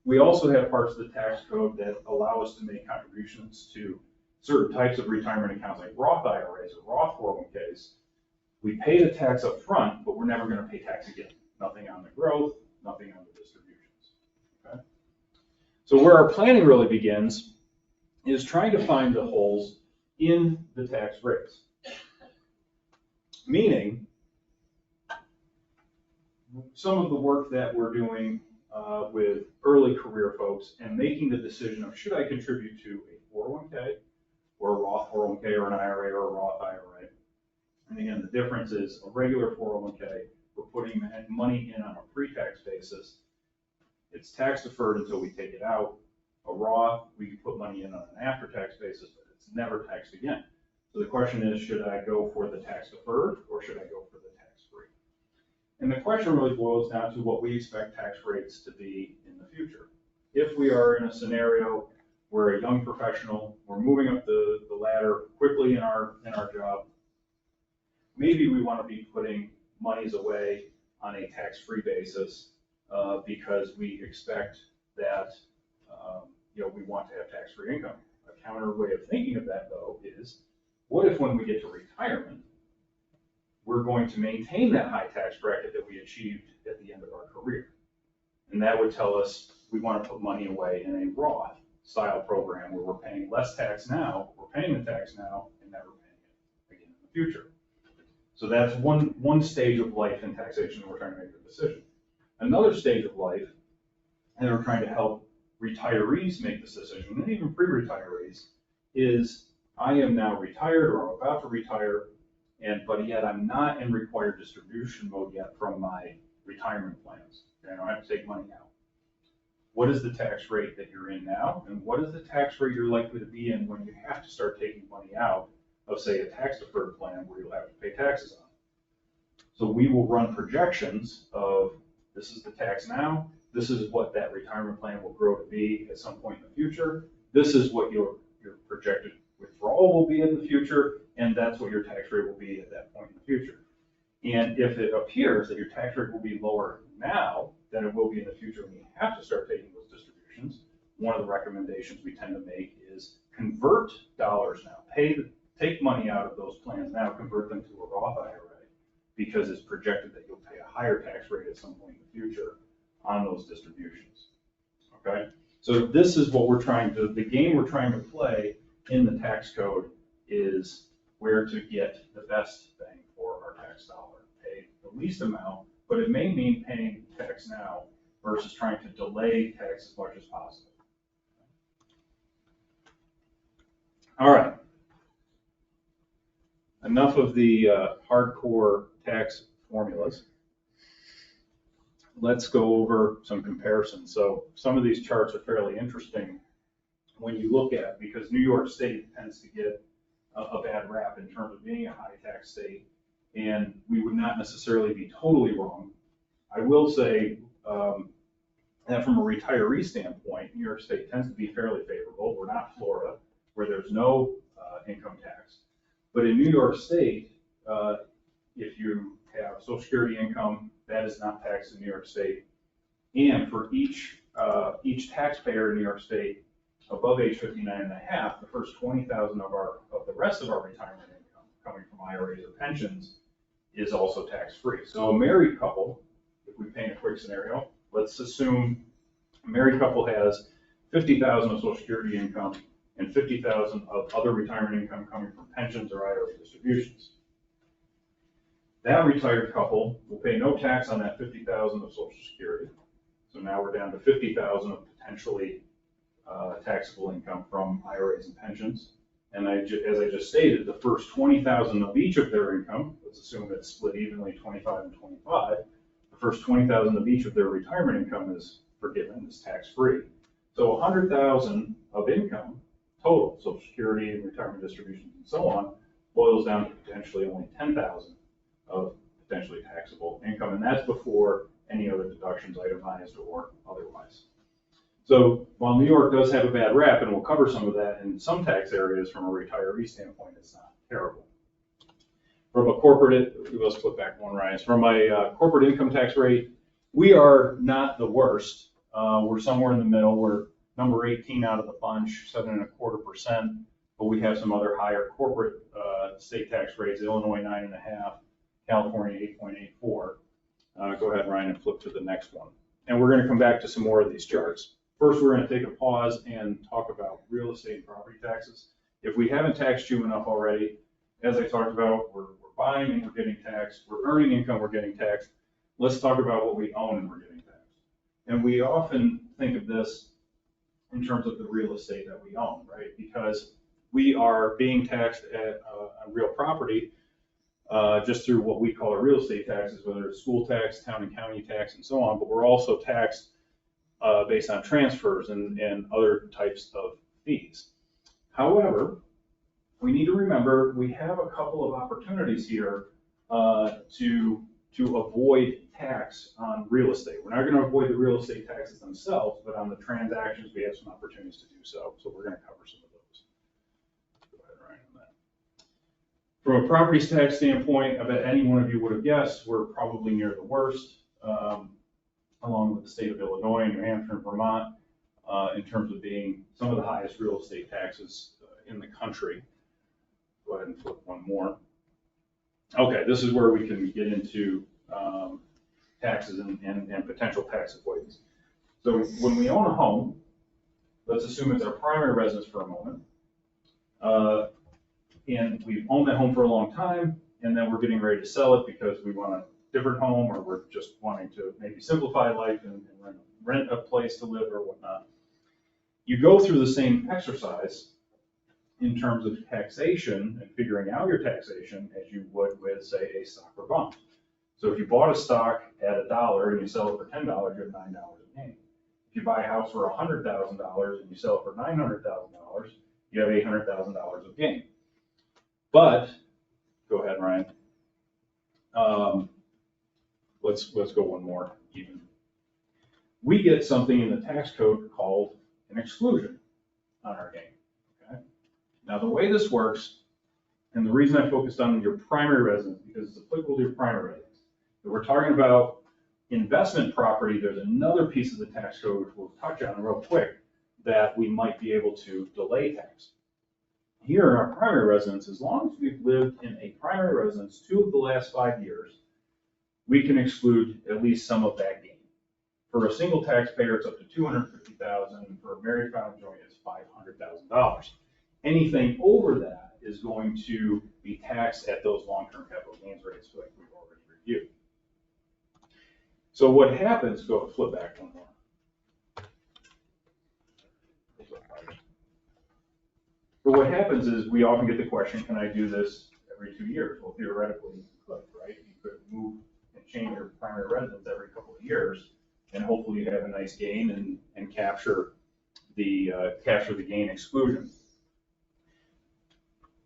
We also have parts of the tax code that allow us to make contributions to certain types of retirement accounts like Roth IRAs or Roth 401ks. We pay the tax up front, but we're never going to pay tax again. Nothing on the growth, nothing on the distributions. Okay? So where our planning really begins is trying to find the holes in the tax rates. Meaning, some of the work that we're doing with early career folks and making the decision of should I contribute to a 401k or a Roth 401k or an IRA or a Roth IRA. And again, the difference is a regular 401k, we're putting money in on a pre-tax basis. It's tax deferred until we take it out. A Roth, we can put money in on an after-tax basis, but it's never taxed again. So the question is, should I go for the tax deferred or should I go for the tax free? And the question really boils down to what we expect tax rates to be in the future. If we are in a scenario where a young professional, we're moving up the ladder quickly in our job, maybe we want to be putting monies away on a tax-free basis because we expect that we want to have tax-free income. A counter way of thinking of that, though, is what if when we get to retirement, we're going to maintain that high tax bracket that we achieved at the end of our career? And that would tell us we want to put money away in a Roth style program where we're paying less tax now, we're paying the tax now, and never paying it again in the future. So that's one stage of life in taxation that we're trying to make a decision. Another stage of life, and we're trying to help retirees make this decision, and even pre-retirees, is I am now retired or I'm about to retire, but yet I'm not in required distribution mode yet from my retirement plans. Okay, I don't have to take money out. What is the tax rate that you're in now, and what is the tax rate you're likely to be in when you have to start taking money out of, say, a tax deferred plan where you'll have to pay taxes on? So we will run projections of this is the tax now, this is what that retirement plan will grow to be at some point in the future, this is what your projected withdrawal will be in the future, and that's what your tax rate will be at that point in the future. And if it appears that your tax rate will be lower now than it will be in the future when you have to start taking those distributions, one of the recommendations we tend to make is convert dollars now. Take money out of those plans now, convert them to a Roth IRA, because it's projected that you'll pay a higher tax rate at some point in the future on those distributions. Okay? So this is what the game we're trying to play in the tax code is where to get the best bang for our tax dollar. Pay the least amount, but it may mean paying tax now versus trying to delay tax as much as possible. All right. Enough of the hardcore tax formulas. Let's go over some comparisons. So some of these charts are fairly interesting when you look at, because New York State tends to get a bad rap in terms of being a high tax state, and we would not necessarily be totally wrong. I will say that from a retiree standpoint, New York State tends to be fairly favorable. We're not Florida, where there's no income tax. But in New York State, if you have Social Security income, that is not taxed in New York State. And for each taxpayer in New York State above age 59 and a half, the first 20,000 of the rest of our retirement income coming from IRAs or pensions is also tax-free. So a married couple, if we paint a quick scenario, let's assume a married couple has 50,000 of Social Security income and 50,000 of other retirement income coming from pensions or IRA distributions. That retired couple will pay no tax on that 50,000 of Social Security. So now we're down to 50,000 of potentially taxable income from IRAs and pensions. And as I just stated, the first 20,000 of each of their income, let's assume it's split evenly 25 and 25, the first 20,000 of each of their retirement income is forgiven, is tax-free. So 100,000 of income total, Social Security and retirement distributions and so on, boils down to potentially only 10,000 of potentially taxable income, and that's before any other deductions, itemized or otherwise. So while New York does have a bad rap, and we'll cover some of that in some tax areas from a retiree standpoint, it's not terrible. From a corporate, let's flip back one, Ryan. From a corporate income tax rate, we are not the worst. We're somewhere in the middle. We're number 18 out of the bunch, 7.25%, but we have some other higher corporate state tax rates, Illinois 9.5%, California 8.84%. Go ahead, Ryan, and flip to the next one. And we're going to come back to some more of these charts. First, we're going to take a pause and talk about real estate and property taxes. If we haven't taxed you enough already, as I talked about, we're buying and we're getting taxed. We're earning income, we're getting taxed. Let's talk about what we own and we're getting taxed. And we often think of this in terms of the real estate that we own, right? Because we are being taxed on real property just through what we call our real estate taxes, whether it's school tax, town and county tax, and so on, but we're also taxed based on transfers and other types of fees. However, we need to remember we have a couple of opportunities here to avoid tax on real estate. We're not going to avoid the real estate taxes themselves, but on the transactions, we have some opportunities to do so. So we're going to cover some of those. Go ahead, Ryan, on that. From a property tax standpoint, I bet any one of you would have guessed we're probably near the worst, along with the state of Illinois, New Hampshire, and Vermont, in terms of being some of the highest real estate taxes in the country. Go ahead and flip one more. Okay, this is where we can get into taxes and potential tax avoidance. So when we own a home, let's assume it's our primary residence for a moment, and we've owned that home for a long time, and then we're getting ready to sell it because we want a different home, or we're just wanting to maybe simplify life and rent a place to live or whatnot. You go through the same exercise in terms of taxation and figuring out your taxation as you would with, say, a stock or bond. So if you bought a stock at $1 and you sell it for $10, you have $9 of gain. If you buy a house for $100,000 and you sell it for $900,000, you have $800,000 of gain. But, go ahead, Ryan. Let's go one more even. We get something in the tax code called an exclusion on our gain. Okay? Now, the way this works, and the reason I focused on your primary residence, because it's applicable to your primary residence. If we're talking about investment property, there's another piece of the tax code, which we'll touch on real quick, that we might be able to delay tax. Here in our primary residence, as long as we've lived in a primary residence 2 of the last 5 years, we can exclude at least some of that gain. For a single taxpayer, it's up to $250,000, and for a married filing joint, it's $500,000. Anything over that is going to be taxed at those long-term capital gains rates like we've already reviewed. So what happens, flip back one more. But what happens is we often get the question, can I do this every 2 years? Well, theoretically, you could, right? You could move and change your primary residence every couple of years, and hopefully you have a nice gain and capture the gain exclusion.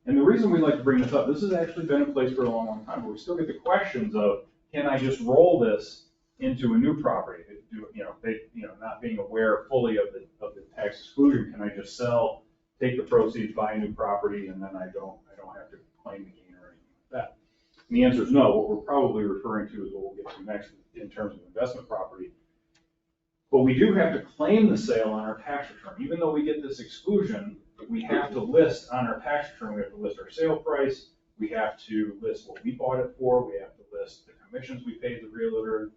And the reason we like to bring this up, this has actually been in place for a long, long time, but we still get the questions of, can I just roll this into a new property? Not being aware fully of the tax exclusion, can I just sell, take the proceeds, buy a new property, and then I don't have to claim the gain or anything like that? And the answer is no. What we're probably referring to is what we'll get to next in terms of investment property. But we do have to claim the sale on our tax return. Even though we get this exclusion, we have to list on our tax return, we have to list our sale price, we have to list what we bought it for, we have to list the commissions we paid the realtor,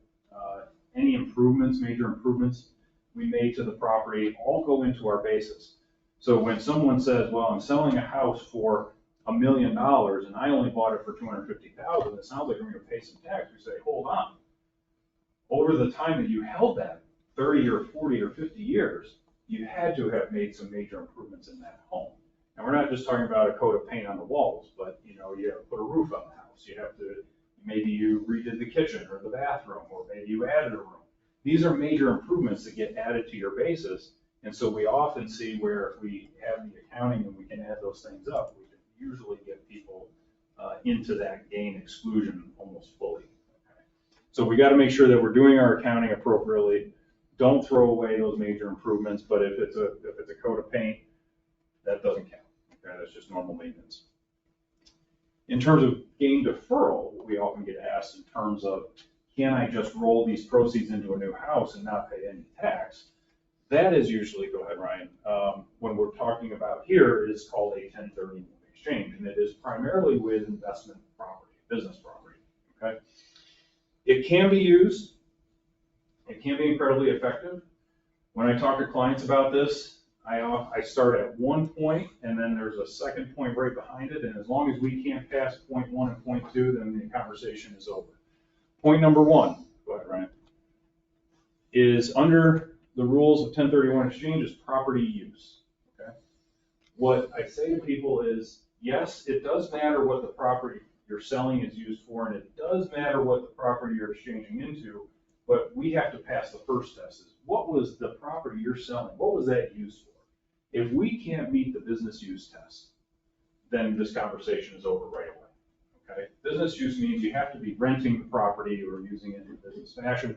any improvements, major improvements we made to the property, all go into our basis. So when someone says, well, I'm selling a house for $1 million and I only bought it for $250,000, it sounds like I'm going to pay some tax. We say, hold on. Over the time that you held that, 30 or 40 or 50 years, you had to have made some major improvements in that home. And we're not just talking about a coat of paint on the walls, but you have to put a roof on the house. You have to, maybe you redid the kitchen or the bathroom, or maybe you added a room. These are major improvements that get added to your basis. And so we often see where if we have the accounting and we can add those things up, we can usually get people into that gain exclusion almost fully. Okay. So we got to make sure that we're doing our accounting appropriately. Don't throw away those major improvements, but if it's a coat of paint, that doesn't count. Okay, that's just normal maintenance. In terms of gain deferral, we often get asked in terms of, can I just roll these proceeds into a new house and not pay any tax? That is usually, go ahead, Ryan, when we're talking about here, it is called a 1031 exchange, and it is primarily with investment property, business property. Okay, it can be used. It can be incredibly effective. When I talk to clients about this, I start at one point, and then there's a second point right behind it, and as long as we can't pass point 1 and point 2, then the conversation is over. Point number 1, go ahead, Ryan, is under the rules of 1031 exchange is property use. Okay? What I say to people is, yes, it does matter what the property you're selling is used for, and it does matter what the property you're exchanging into, but we have to pass the first test. Is what was the property you're selling? What was that used for? If we can't meet the business use test, then this conversation is over right away. Okay? Business use means you have to be renting the property or using it in business fashion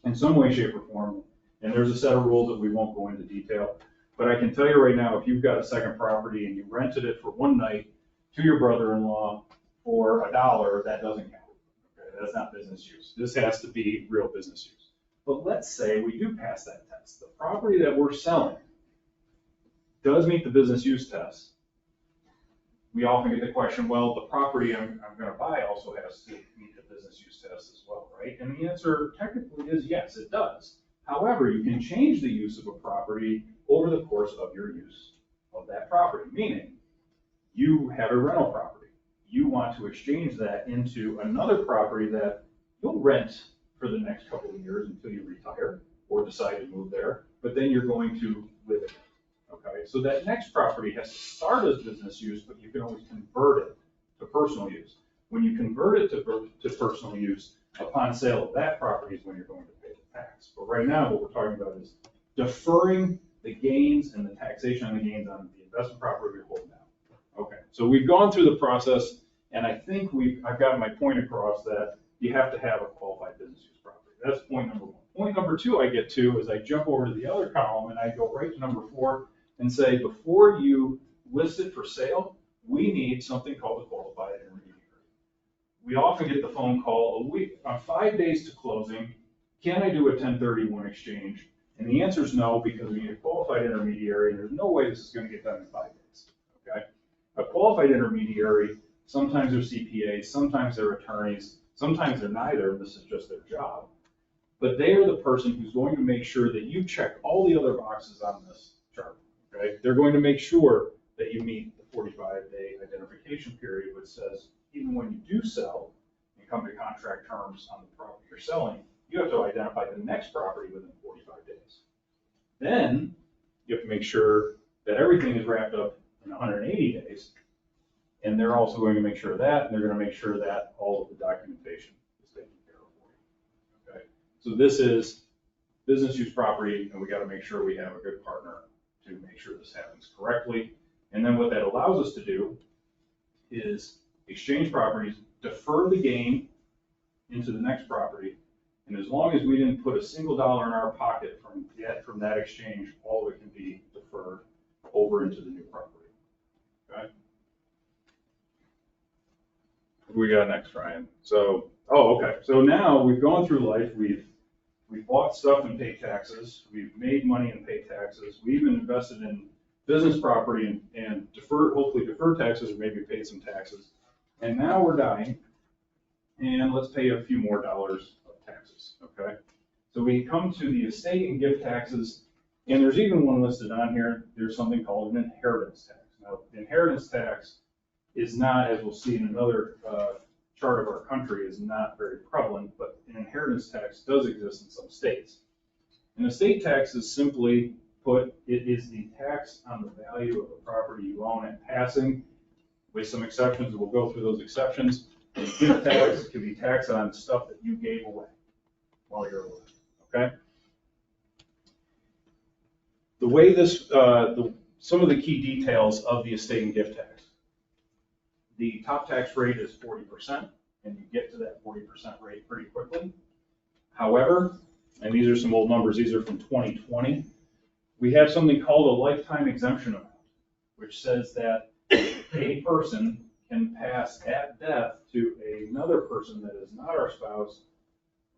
in some way, shape, or form. And there's a set of rules that we won't go into detail. But I can tell you right now, if you've got a second property and you rented it for one night to your brother-in-law for $1, that doesn't count. Okay? That's not business use. This has to be real business use. But let's say we do pass that test. The property that we're selling does meet the business use test. We often get the question, well, the property I'm going to buy also has to meet the business use test as well, right? And the answer technically is yes, it does. However, you can change the use of a property over the course of your use of that property, meaning you have a rental property. You want to exchange that into another property that you'll rent for the next couple of years until you retire or decide to move there, but then you're going to live in it. Okay, so that next property has to start as business use, but you can always convert it to personal use. When you convert it to personal use, upon sale of that property is when you're going to pay the tax. But right now, what we're talking about is deferring the gains and the taxation on the gains on the investment property we hold now. Okay, so we've gone through the process, and I think I've gotten my point across that you have to have a qualified business use property. That's point number 1. Point number 2 I get to is I jump over to the other column and I go right to number 4 and say, before you listed for sale, we need something called a qualified intermediary. We often get the phone call a week, 5 days to closing, can I do a 1031 exchange? And the answer is no, because we need a qualified intermediary, and there's no way this is going to get done in 5 days, okay? A qualified intermediary, sometimes they're CPAs, sometimes they're attorneys, sometimes they're neither, this is just their job. But they are the person who's going to make sure that you check all the other boxes on this chart, okay? They're going to make sure that you meet the 45-day identification period, which says even when you do sell and come to contract terms on the property you're selling, you have to identify the next property within 45 days. Then you have to make sure that everything is wrapped up in 180 days. And they're also going to make sure of that, and they're going to make sure that all of the documentation is taken care of for you. Okay? So this is business use property, and we got to make sure we have a good partner to make sure this happens correctly. And then what that allows us to do is exchange properties, defer the gain into the next property, and as long as we didn't put a single dollar in our pocket from that exchange, all of it can be deferred over into the new property. Okay? What do we got next, Ryan? So, okay. So now we've gone through life. We've bought stuff and paid taxes. We've made money and paid taxes. We even invested in business property and hopefully deferred taxes, or maybe paid some taxes. And now we're dying, and let's pay a few more dollars of taxes, okay? So we come to the estate and gift taxes, and there's even one listed on here. There's something called an inheritance tax. Now, the inheritance tax is not, as we'll see in another chart of our country, is not very prevalent, but an inheritance tax does exist in some states. An estate tax is simply put, it is the tax on the value of the property you own at passing, with some exceptions. We'll go through those exceptions. And gift tax can be taxed on stuff that you gave away while you're alive, okay? The way this, some of the key details of the estate and gift tax. The top tax rate is 40%, and you get to that 40% rate pretty quickly. However, and these are some old numbers, these are from 2020, we have something called a lifetime exemption amount, which says that a person can pass at death to another person that is not our spouse.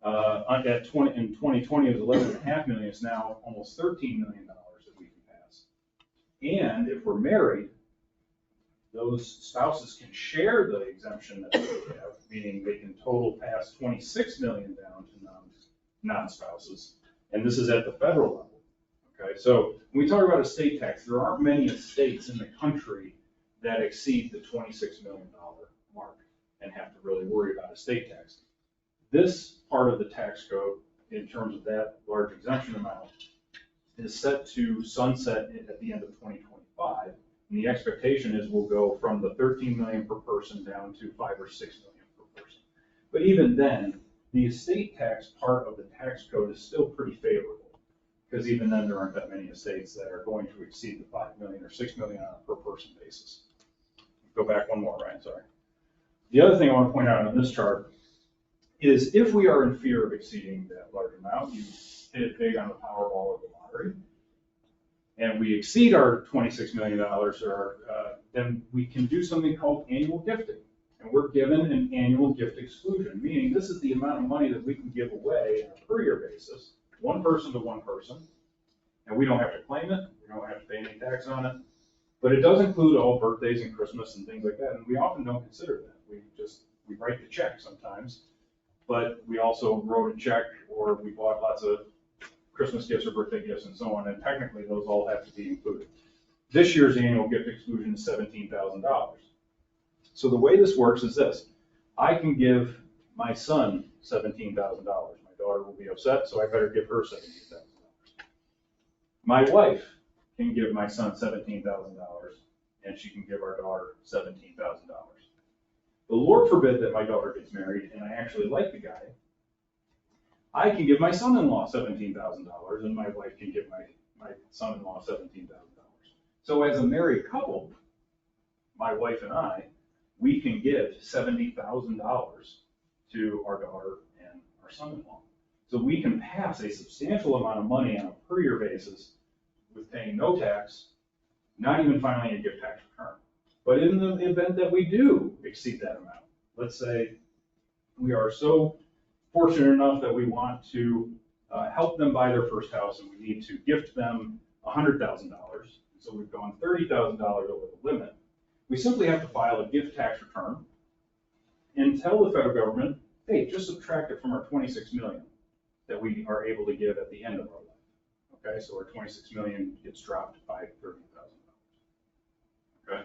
In 2020, it was 11.5 million. It's now almost $13 million that we can pass. And if we're married, those spouses can share the exemption that we have, meaning they can total pass 26 million down to non-spouses. And this is at the federal level. Okay, so when we talk about estate tax, there aren't many estates in the country that exceed the $26 million mark and have to really worry about estate tax. This part of the tax code, in terms of that large exemption amount, is set to sunset at the end of 2025. And the expectation is we'll go from the 13 million per person down to 5 or 6 million per person. But even then, the estate tax part of the tax code is still pretty favorable, because even then there aren't that many estates that are going to exceed the 5 million or 6 million on a per person basis. Go back one more, Ryan, sorry. The other thing I want to point out on this chart is if we are in fear of exceeding that large amount, you hit it big on the Powerball or the lottery, and we exceed our $26 million, then we can do something called annual gifting. And we're given an annual gift exclusion, meaning this is the amount of money that we can give away on a per year basis, one person to one person, and we don't have to claim it, we don't have to pay any tax on it, but it does include all birthdays and Christmas and things like that, and we often don't consider that. We write the check sometimes, but we also wrote a check, or we bought lots of Christmas gifts or birthday gifts and so on, and technically those all have to be included. This year's annual gift exclusion is $17,000. So the way this works is this: I can give my son $17,000. My daughter will be upset, so I better give her $17,000. My wife can give my son $17,000, and she can give our daughter $17,000. The Lord forbid that my daughter gets married, and I actually like the guy. I can give my son-in-law $17,000, and my wife can give my son-in-law $17,000. So as a married couple, my wife and I, we can give $70,000 to our daughter and our son-in-law. So we can pass a substantial amount of money on a per year basis with paying no tax not even filing a gift tax return. But in the event that we do exceed that amount, let's say we are so fortunate enough that we want to help them buy their first house and we need to gift them $100,000. So we've gone $30,000 over the limit. We simply have to file a gift tax return and tell the federal government, hey, just subtract it from our 26 million that we are able to give at the end of our life. Okay, so our 26 million gets dropped by $30,000. Okay.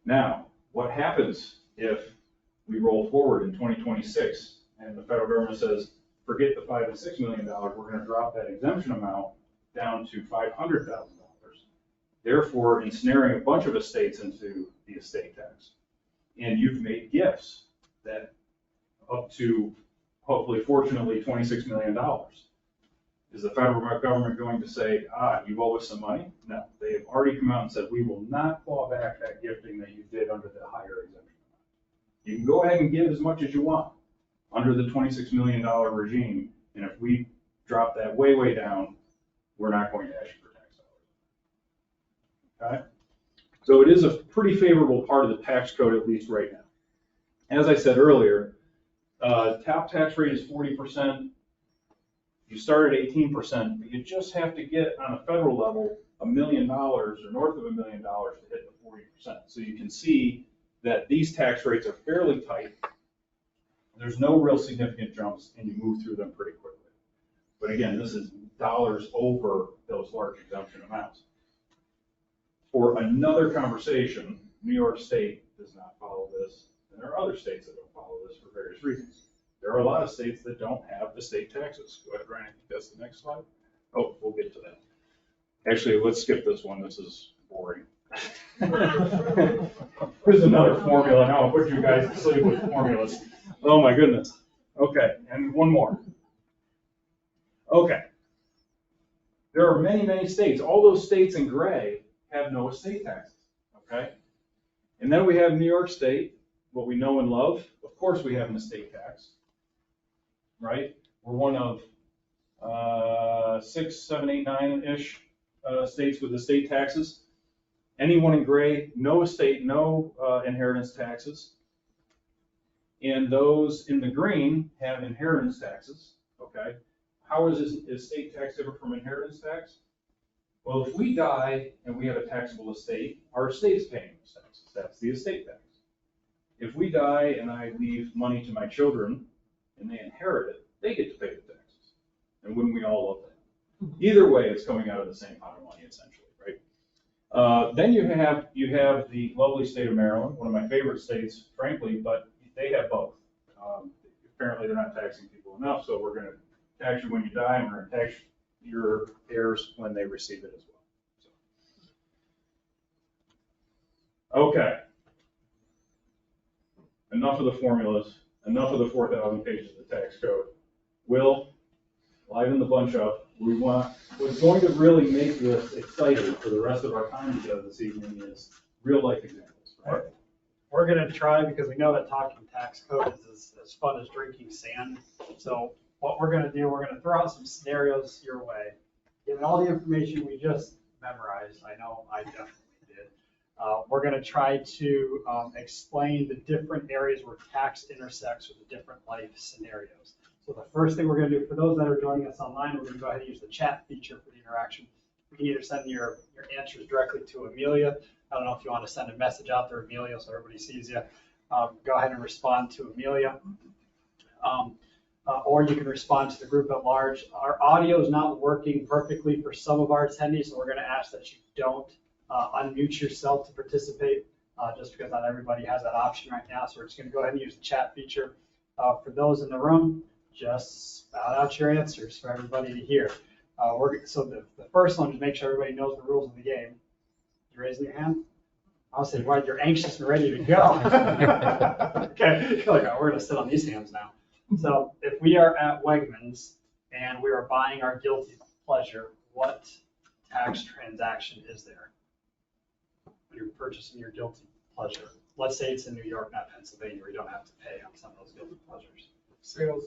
Now, what happens if we roll forward in 2026 and the federal government says, forget the $5 and $6 million, we're going to drop that exemption amount down to $500,000, therefore ensnaring a bunch of estates into the estate tax. And you've made gifts that up to, hopefully, fortunately, $26 million. Is the federal government going to say, you owe us some money? No, they have already come out and said, we will not claw back that gifting that you did under the higher exemption. You can go ahead and give as much as you want under the $26 million regime, and if we drop that way, way down, we're not going to ask you for tax dollars. Okay? So it is a pretty favorable part of the tax code, at least right now. As I said earlier, top tax rate is 40%. You start at 18%, but you just have to get on a federal level $1 million or north of $1 million to hit the 40%. So you can see that these tax rates are fairly tight. There's no real significant jumps, and you move through them pretty quickly. But again, this is dollars over those large exemption amounts. For another conversation, New York State does not follow this, and there are other states that don't follow this for various reasons. There are a lot of states that don't have estate taxes. Go ahead, Brian, I think that's the next slide. Oh, we'll get to that. Actually, let's skip this one. This is boring. Here's another formula. Now I'll put you guys to sleep with formulas. Oh my goodness. Okay, and one more. Okay. There are many, many states. All those states in gray have no estate taxes. Okay? And then we have New York State, what we know and love. Of course we have an estate tax. Right? We're one of 6, 7, 8, 9-ish states with estate taxes. Anyone in gray, no estate, no inheritance taxes. And those in the green have inheritance taxes. Okay? How is estate tax different from inheritance tax? Well, if we die and we have a taxable estate, our estate is paying those taxes. That's the estate tax. If we die and I leave money to my children and they inherit it, they get to pay the taxes. And wouldn't we all love that? Either way, it's coming out of the same pot of money, essentially, right? Then you have the lovely state of Maryland, one of my favorite states, frankly, but they have both. Apparently, they're not taxing people enough, so we're going to tax you when you die, and we're going to tax your heirs when they receive it as well. So. Okay. Enough of the formulas. Enough of the 4,000 pages of the tax code. Will, liven the bunch up. What's going to really make this exciting for the rest of our time together this evening is real life examples. Right? We're going to try, because we know that talking tax code is as fun as drinking sand. So what we're going to do, we're going to throw out some scenarios your way. Given all the information we just memorized, I know I definitely did. We're going to try to explain the different areas where tax intersects with the different life scenarios. So the first thing we're going to do, for those that are joining us online, we're going to go ahead and use the chat feature for the interaction. You can either send your answers directly to Amelia. I don't know if you want to send a message out to Amelia so everybody sees you. Go ahead and respond to Amelia. Or you can respond to the group at large. Our audio is not working perfectly for some of our attendees, so we're going to ask that you don't unmute yourself to participate, just because not everybody has that option right now. So we're just going to go ahead and use the chat feature. For those in the room, just spout out your answers for everybody to hear. So the first one, to make sure everybody knows the rules of the game. You raising your hand? I'll say, right, you're anxious and ready to go. Okay, you're like, oh, we're going to sit on these hands now. So if we are at Wegmans and we are buying our guilty pleasure, what tax transaction is there? When you're purchasing your guilty pleasure. Let's say it's in New York, not Pennsylvania, where you don't have to pay on some of those guilty pleasures. Sales.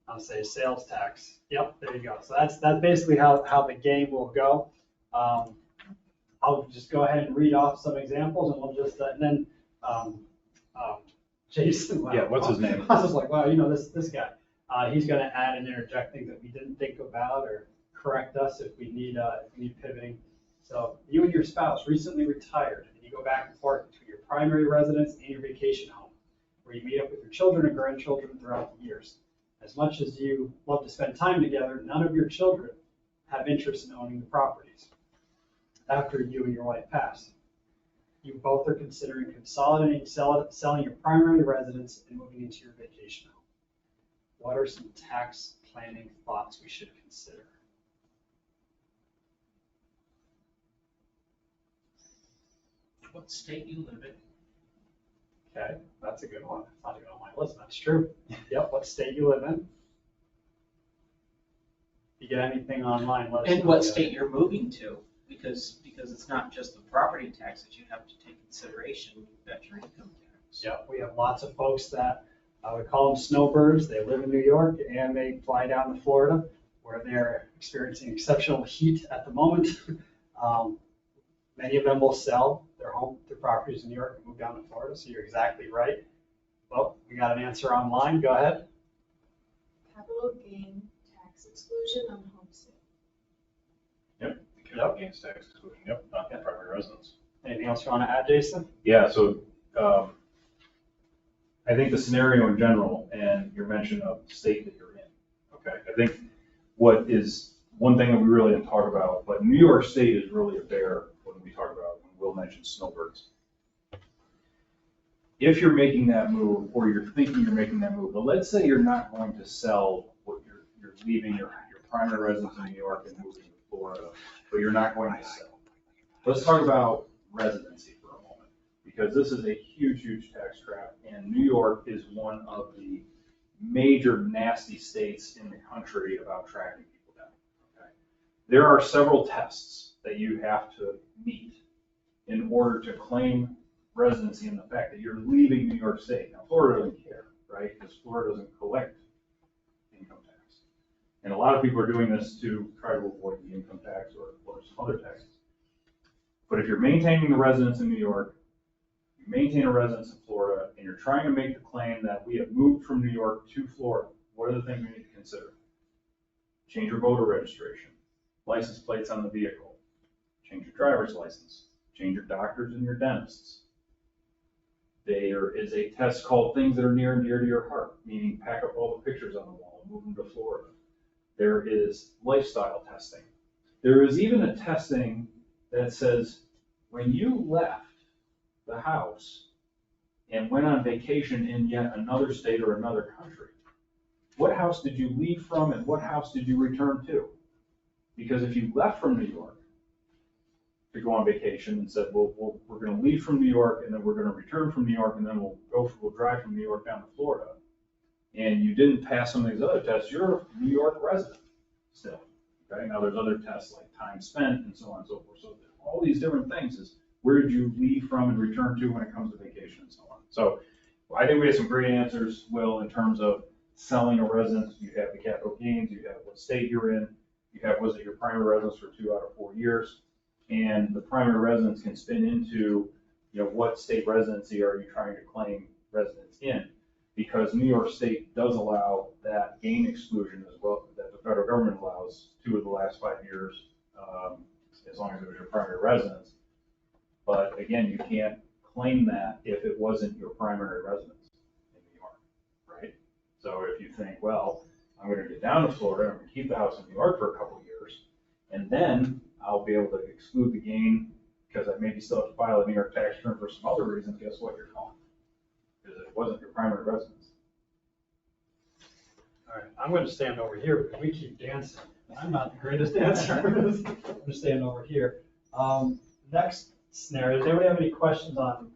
I'll say sales tax. Yep, there you go. So that's basically how the game will go. I'll just go ahead and read off some examples, and we'll just, and then Jason. Wow. Yeah, what's his name? I was just like, wow, you know, this guy. He's going to add and interject things that we didn't think about or correct us if we need pivoting. So you and your spouse recently retired, and you go back and forth between your primary residence and your vacation home, where you meet up with your children and grandchildren throughout the years. As much as you love to spend time together, none of your children have interest in owning the properties after you and your wife pass. You both are considering consolidating, selling your primary residence and moving into your vacation home. What are some tax planning thoughts we should consider? What state you live in? Okay, that's a good one. It's not even on my list, that's true. Yep, what state you live in. If you get anything online, let us know. And what state you're moving to, because it's not just the property tax that you have to take consideration, you've got your income tax. Yeah, we have lots of folks that, we call them snowbirds. They live in New York and they fly down to Florida where they're experiencing exceptional heat at the moment. Many of them will sell their home, their properties in New York and move down to Florida, so you're exactly right. Well, we got an answer online, go ahead. Capital gain tax exclusion on home sale. Yep. Capital gains tax exclusion. Yep. Not the primary residence. Anything else you want to add, Jason? Yeah. So I think the scenario in general and your mention of the state that you're in. Okay. I think what is one thing that we really didn't talk about, but New York State is really a bear when we talk about, when Will mentioned snowbirds. If you're making that move, or you're thinking you're making that move, but let's say you're not going to sell what you're leaving your primary residence in New York and moving to Florida, but you're not going to sell. Let's talk about residency for a moment, because this is a huge, huge tax trap, and New York is one of the major nasty states in the country about tracking people down. Okay? There are several tests that you have to meet in order to claim residency and the fact that you're leaving New York State. Now, Florida doesn't care, right? Because Florida doesn't collect income tax. And a lot of people are doing this to try to avoid the income tax or some other taxes. But if you're maintaining the residence in New York, you maintain a residence in Florida, and you're trying to make the claim that we have moved from New York to Florida, what are the things we need to consider? Change your voter registration, license plates on the vehicle, change your driver's license, change your doctors and your dentists. There is a test called things that are near and dear to your heart, meaning pack up all the pictures on the wall and move them to Florida. There is lifestyle testing. There is even a testing that says when you left the house and went on vacation in yet another state or another country, what house did you leave from and what house did you return to? Because if you left from New York to go on vacation and said, well, we're going to leave from New York and then we're going to return from New York and then we'll drive from New York down to Florida, and you didn't pass some of these other tests, you're a New York resident still. Okay, now there's other tests like time spent and so on and so forth. So all these different things is where did you leave from and return to when it comes to vacation and so on. So I think we have some great answers, Will, in terms of selling a residence. You have the capital gains, you have what state you're in, you have, was it your primary residence for 2 out of 4 years? And the primary residence can spin into, you know, what state residency are you trying to claim residence in? Because New York State does allow that gain exclusion as well, that the federal government allows 2 of the last 5 years, as long as it was your primary residence. But again, you can't claim that if it wasn't your primary residence in New York, right? So if you think, well, I'm going to get down to Florida, I'm going to keep the house in New York for a couple of years, and then I'll be able to exclude the gain because I maybe still have to file a New York tax return for some other reasons. Guess what? You're gone because it wasn't your primary residence. All right, I'm going to stand over here because we keep dancing. I'm not the greatest dancer. I'm going to stand over here. Next scenario, does anybody have any questions on?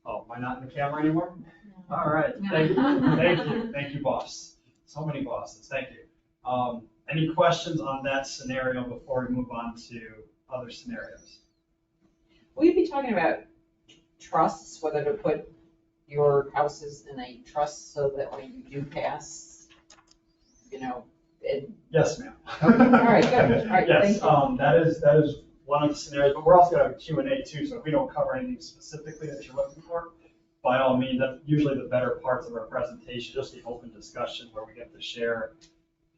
Oh, am I not in the camera anymore? No. All right, thank you, thank you, boss. So many bosses, thank you. Any questions on that scenario before we move on to other scenarios? Will you be talking about trusts, whether to put your houses in a trust so that when you do pass, you know, it... Yes, ma'am. All right, good. All right, yes, thank you. that is one of the scenarios, but we're also gonna have a Q&A too, so if we don't cover anything specifically that you're looking for, by all means, that's usually the better parts of our presentation, just the open discussion where we get to share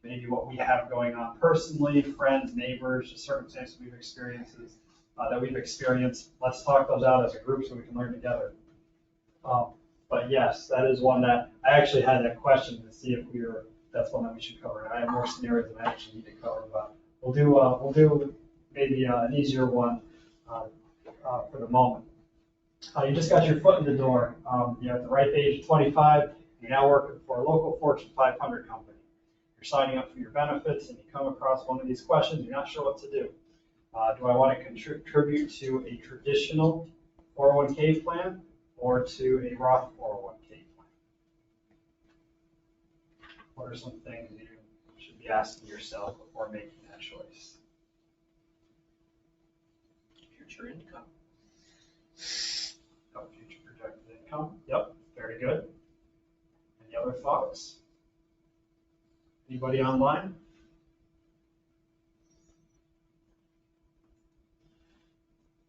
maybe what we have going on personally, friends, neighbors, just circumstances we've experienced. Let's talk those out as a group so we can learn together. But yes, that is one that, I actually had that question to see if that's one that we should cover. I have more scenarios that I actually need to cover, but we'll do maybe an easier one for the moment. You just got your foot in the door. You're at the ripe age of 25. You're now working for a local Fortune 500 company. You're signing up for your benefits and you come across one of these questions. You're not sure what to do. Do I want to contribute to a traditional 401k plan or to a Roth 401k plan? What are some things you should be asking yourself before making that choice? Future income. Oh, future projected income. Yep, very good. Any other thoughts? Anybody online?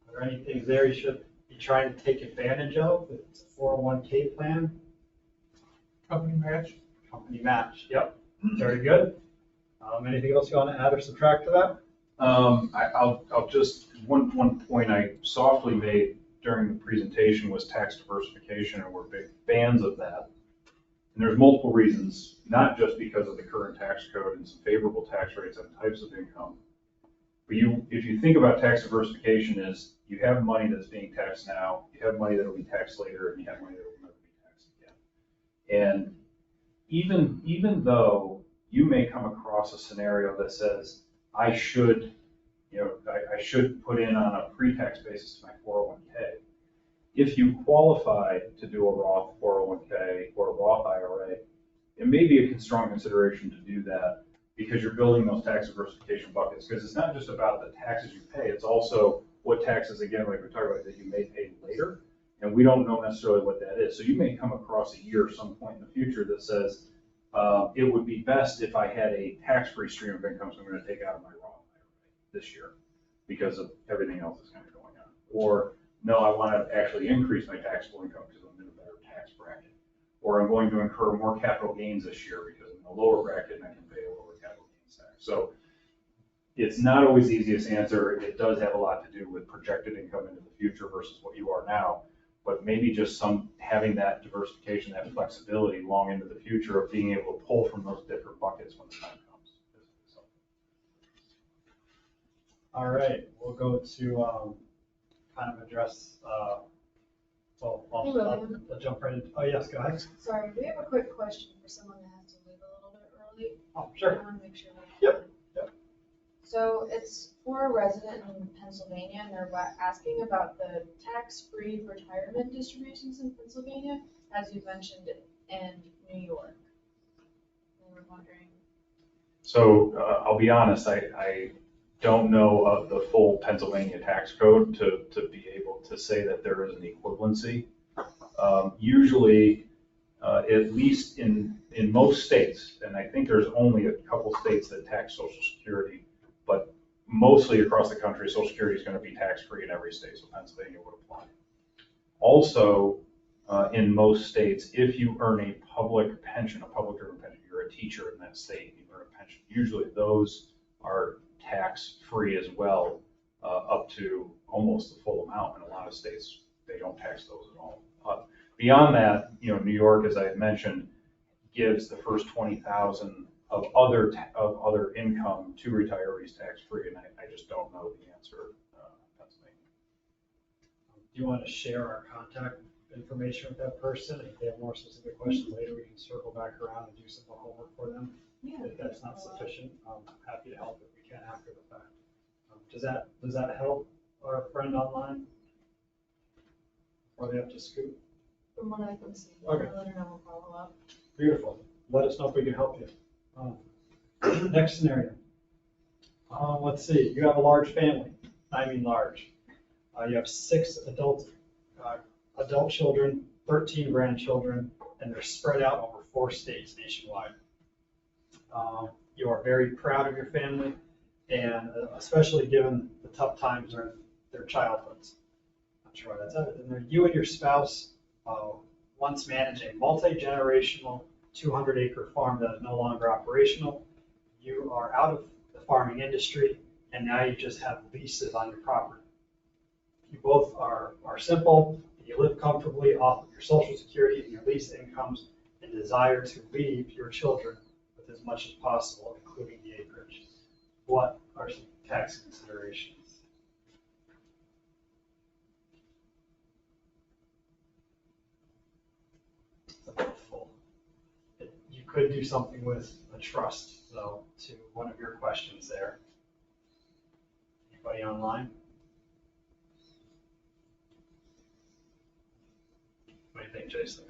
Are there any things there you should be trying to take advantage of? If it's a 401k plan? Company match. Company match, yep, very good. Anything else you want to add or subtract to that? I'll just, one point I softly made during the presentation was tax diversification, and we're big fans of that. And there's multiple reasons, not just because of the current tax code and some favorable tax rates on types of income. But if you think about tax diversification is you have money that's being taxed now, you have money that will be taxed later, and you have money that will never be taxed again. And even though you may come across a scenario that says, I should put in on a pre-tax basis to my 401k. If you qualify to do a Roth 401k or a Roth IRA, it may be a strong consideration to do that because you're building those tax diversification buckets. Because it's not just about the taxes you pay, it's also what taxes, again, like we talked about, that you may pay later. And we don't know necessarily what that is. So you may come across a year some point in the future that says, it would be best if I had a tax-free stream of income, so I'm going to take out of my Roth IRA this year because of everything else that's kind of going on. Or, no, I want to actually increase my taxable income because I'm in a better tax bracket. Or I'm going to incur more capital gains this year because I'm in a lower bracket and I can pay a lower capital gains tax. So it's not always the easiest answer. It does have a lot to do with projected income into the future versus what you are now. But maybe just having that diversification, that flexibility long into the future of being able to pull from those different buckets when the time comes. All right, we'll go to kind of address, I'll jump right into, oh yes, go ahead. Sorry, we have a quick question for someone that has to leave a little bit early. Oh, sure. I want to make sure. Yep. So it's for a resident in Pennsylvania, and they're asking about the tax-free retirement distributions in Pennsylvania, as you mentioned, and New York. They were wondering. So I'll be honest, I don't know of the full Pennsylvania tax code to be able to say that there is an equivalency. Usually, at least in most states, and I think there's only a couple states that tax Social Security, but mostly across the country, Social Security is going to be tax-free in every state, so Pennsylvania would apply. Also, in most states, if you earn a public pension, you're a teacher in that state, you earn a pension, usually those are tax-free as well, up to almost the full amount. In a lot of states, they don't tax those at all. Beyond that, New York, as I had mentioned, gives the first $20,000 of other income to retirees tax-free, and I just don't know the answer in Pennsylvania. Do you want to share our contact information with that person? If they have more specific questions later, we can circle back around and do some more homework for them. Yeah. If that's not sufficient, I'm happy to help if we can after the fact. Does that help our friend online? Or they have to scoot? From what I can see. Okay. I'll let her know, we'll follow up. Beautiful. Let us know if we can help you. Next scenario. Let's see. You have a large family. I mean large. You have 6 adult children, 13 grandchildren, and they're spread out over 4 states nationwide. You are very proud of your family. And especially given the tough times during their childhoods. Not sure why that's at. And then you and your spouse once managed a multi-generational 200-acre farm that is no longer operational. You are out of the farming industry, and now you just have leases on your property. You both are simple, you live comfortably off of your Social Security and your lease incomes, and desire to leave your children with as much as possible, including the acreage. What are some tax considerations? It's a mouthful. You could do something with a trust, though, to one of your questions there. Anybody online? What do you think, Jason?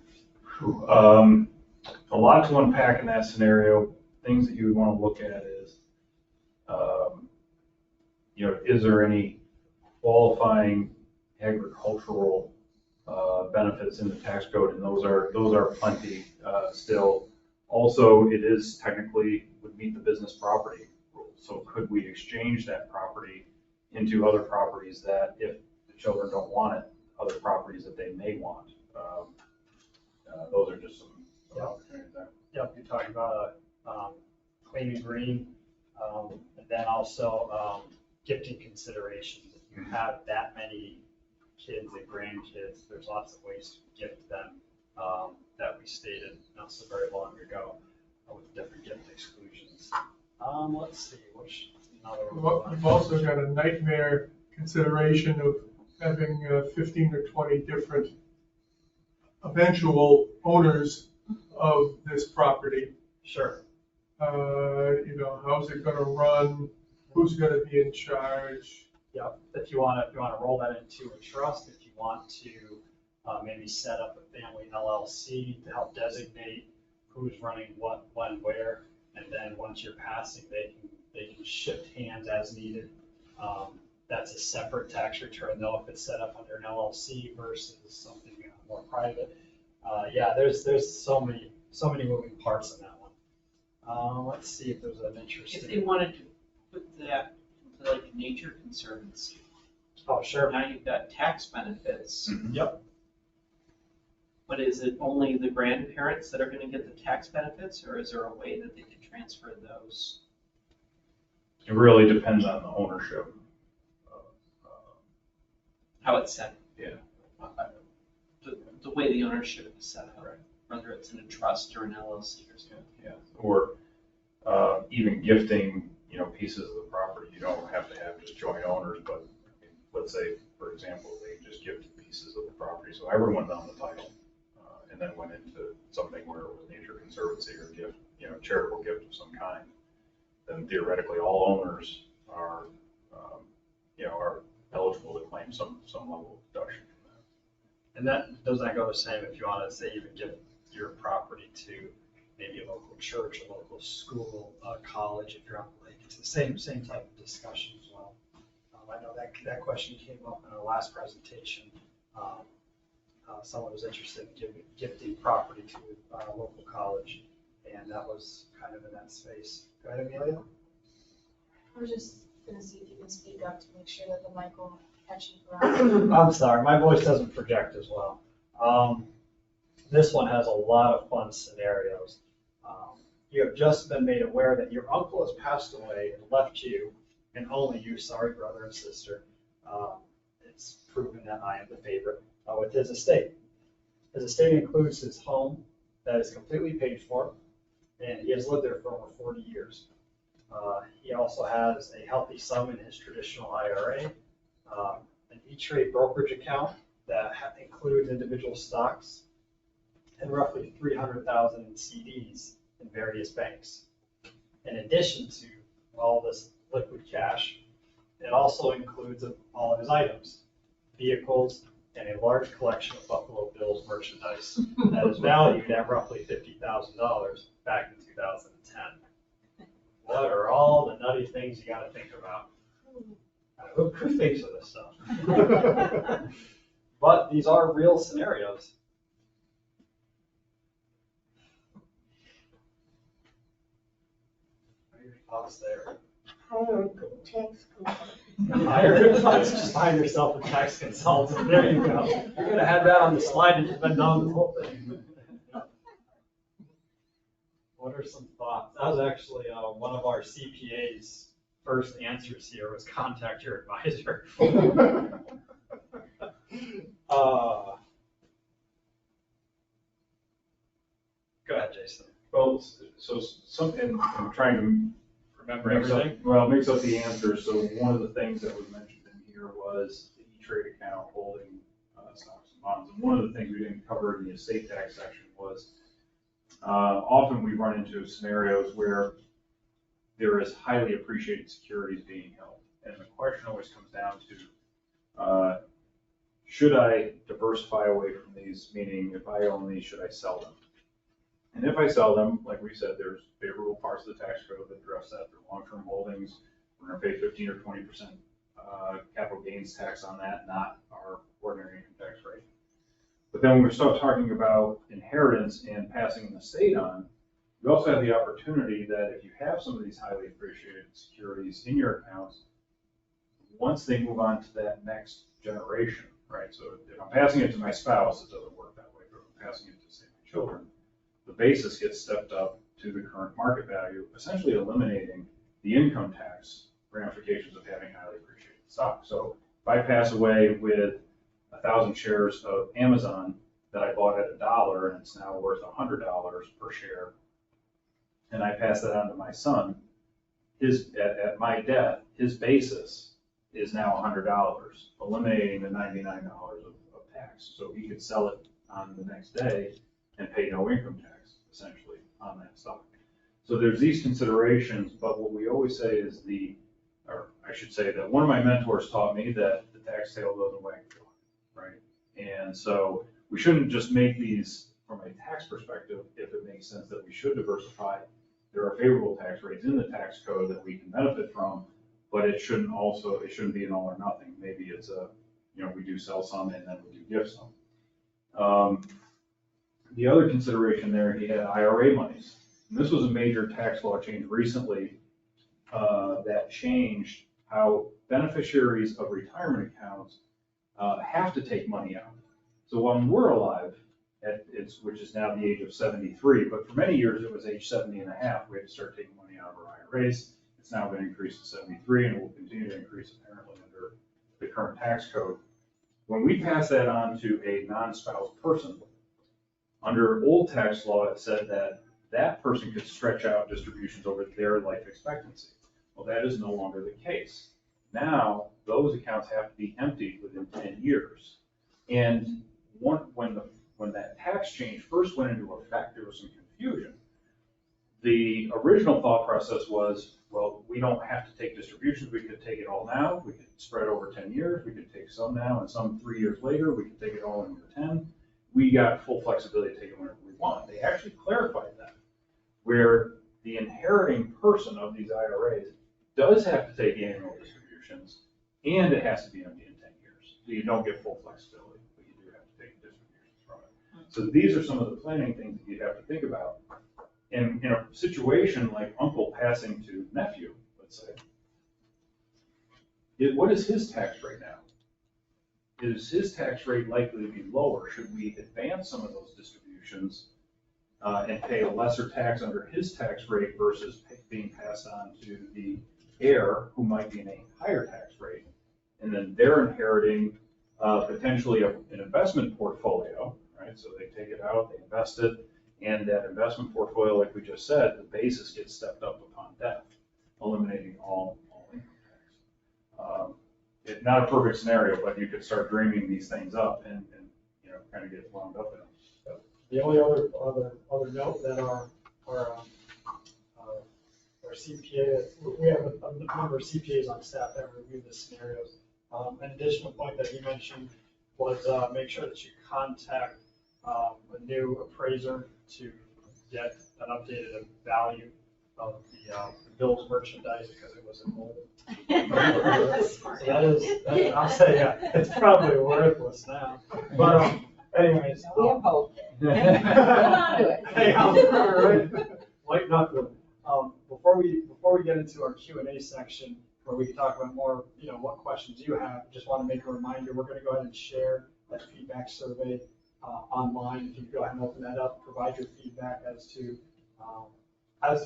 A lot to unpack in that scenario. Things that you would want to look at is, is there any qualifying agricultural benefits in the tax code? And those are plenty still. Also, it is technically would meet the business property rules. So could we exchange that property into other properties that, if the children don't want it, other properties that they may want? Those are just some opportunities there. Yep, you're talking about clean and green, and then also gifting considerations. If you have that many kids and grandkids, there's lots of ways to gift them that we stated not so very long ago with different gift exclusions. Let's see, which another one? We've also got a nightmare consideration of having 15 or 20 different eventual owners of this property. Sure. How's it gonna run? Who's gonna be in charge? Yeah, if you want to roll that into a trust, if you want to maybe set up a family LLC to help designate who's running what, when, where, and then once you're passing, they can shift hands as needed. That's a separate tax return though, if it's set up under an LLC versus something more private. Yeah, there's so many moving parts in that one. Let's see if there's an interesting. If they wanted to put that into like a nature conservancy. Oh, sure. Now you've got tax benefits. Yep. But is it only the grandparents that are gonna get the tax benefits, or is there a way that they can transfer those? It really depends on the ownership. How it's set? Yeah. The way the ownership is set up, Right. whether it's in a trust or an LLC or something. Yeah, or even gifting, pieces of the property. You don't have to have just joint owners, but let's say, for example, they just gifted pieces of the property, so everyone's on the title, and then went into something where it was nature conservancy or gift, charitable gift of some kind. Then theoretically, all owners are, are eligible to claim some level of deduction from that. And that does not go the same if you want to say even give your property to maybe a local church, a local school, a college, if you're on the lake. It's the same type of discussion as well. I know that question came up in our last presentation. Someone was interested in gifting property to a local college, and that was kind of in that space. Go ahead, Amelia. I was just gonna see if you can speak up to make sure that the mic will catch you for us. I'm sorry, my voice doesn't project as well. This one has a lot of fun scenarios. You have just been made aware that your uncle has passed away and left you, and only you, sorry, brother and sister. It's proven that I am the favorite with his estate. His estate includes his home that is completely paid for, and he has lived there for over 40 years. He also has a healthy sum in his traditional IRA, an E-Trade brokerage account that includes individual stocks, and roughly 300,000 in CDs in various banks. In addition to all this liquid cash, it also includes all of his items, vehicles, and a large collection of Buffalo Bills merchandise that is valued at roughly $50,000 back in 2010. What are all the nutty things you got to think about? Who thinks of this stuff? But these are real scenarios. What are your thoughts there? hire a good tax consultant. Let's just hire yourself a tax consultant. There you go. You're gonna have that on the slide and you've been down the whole thing. What are some thoughts? That was actually one of our CPA's first answers here was contact your advisor. Go ahead, Jason. Well, so something, I'm trying to Remember mix up, everything? well, mix up the answers. So one of the things that was mentioned in here was the E-Trade account holding stocks and bonds. And one of the things we didn't cover in the estate tax section was often we run into scenarios where there is highly appreciated securities being held. And the question always comes down to, should I diversify away from these? Meaning, if I own these, should I sell them? And if I sell them, like we said, there's favorable parts of the tax code that address that. They're long-term holdings. We're going to pay 15 or 20% capital gains tax on that, not our ordinary income tax rate. But then when we start talking about inheritance and passing an estate on, we also have the opportunity that if you have some of these highly appreciated securities in your accounts, once they move on to that next generation, right? So if I'm passing it to my spouse, it doesn't work that way, but if I'm passing it to, say, my children, the basis gets stepped up to the current market value, essentially eliminating the income tax ramifications of having highly appreciated stock. So if I pass away with 1,000 shares of Amazon that I bought at $1 and it's now worth $100 per share, and I pass that on to my son, at my death, his basis is now $100, eliminating the $99 of tax. So he could sell it on the next day and pay no income tax, essentially, on that stock. So there's these considerations, but what we always say is or I should say that one of my mentors taught me that the tax tail doesn't wag the dog, right? And so we shouldn't just make these from a tax perspective if it makes sense that we should diversify. There are favorable tax rates in the tax code that we can benefit from, but it shouldn't be an all or nothing. Maybe it's we do sell some and then we do give some. The other consideration there, he had IRA monies. And this was a major tax law change recently that changed how beneficiaries of retirement accounts have to take money out. So when we're alive, which is now the age of 73, but for many years it was age 70 and a half, we had to start taking money out of our IRAs. It's now been increased to 73 and will continue to increase apparently under the current tax code. When we pass that on to a non-spouse person, under old tax law, it said that that person could stretch out distributions over their life expectancy. Well, that is no longer the case. Now, those accounts have to be emptied within 10 years. And when that tax change first went into effect, there was some confusion. The original thought process was, well, we don't have to take distributions. We could take it all now. We could spread over 10 years. We could take some now and some 3 years later. We could take it all in year 10. We got full flexibility to take it whenever we want. They actually clarified that, where the inheriting person of these IRAs does have to take annual distributions, and it has to be empty in 10 years. So you don't get full flexibility, but you do have to take distributions from it. So these are some of the planning things that you have to think about. And in a situation like uncle passing to nephew, let's say, what is his tax rate now? Is his tax rate likely to be lower? Should we advance some of those distributions and pay a lesser tax under his tax rate versus being passed on to the heir who might be in a higher tax rate? And then they're inheriting potentially an investment portfolio, right? So they take it out, they invest it, and that investment portfolio, like we just said, the basis gets stepped up upon death, eliminating all income tax. It's not a perfect scenario, but you could start dreaming these things up and kind of get wound up in them. The only other note that our CPA, we have a number of CPAs on staff that review the scenarios. An additional point that he mentioned was make sure that you contact a new appraiser to get an updated value of the Bill's merchandise because it was an old. So I'll say, yeah, it's probably worthless now. But anyways. We have hope. Hey, right? Lighten up. before we get into our Q&A section, where we can talk about more, what questions you have, just want to make a reminder, we're going to go ahead and share that feedback survey online. If you go ahead and open that up, provide your feedback as to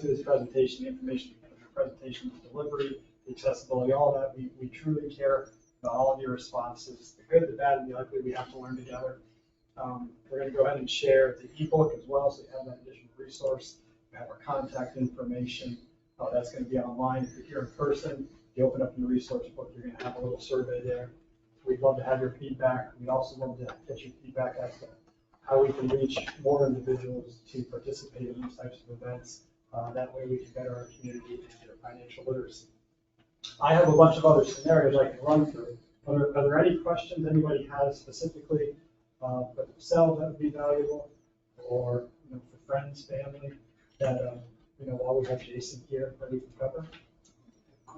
this presentation, the information of the presentation, the delivery, the accessibility, all that. We truly care about all of your responses, the good, the bad, and the ugly. We have to learn together. We're going to go ahead and share the ebook as well, so you have that additional resource. We have our contact information. That's going to be online. If you're here in person, you open up your resource book, you're going to have a little survey there. We'd love to have your feedback. We'd also love to get your feedback as to how we can reach more individuals to participate in these types of events. That way we can better our community and their financial literacy. I have a bunch of other scenarios I can run through. Are there any questions anybody has specifically for themselves that would be valuable, or for friends, family, that while we have Jason here that we can cover?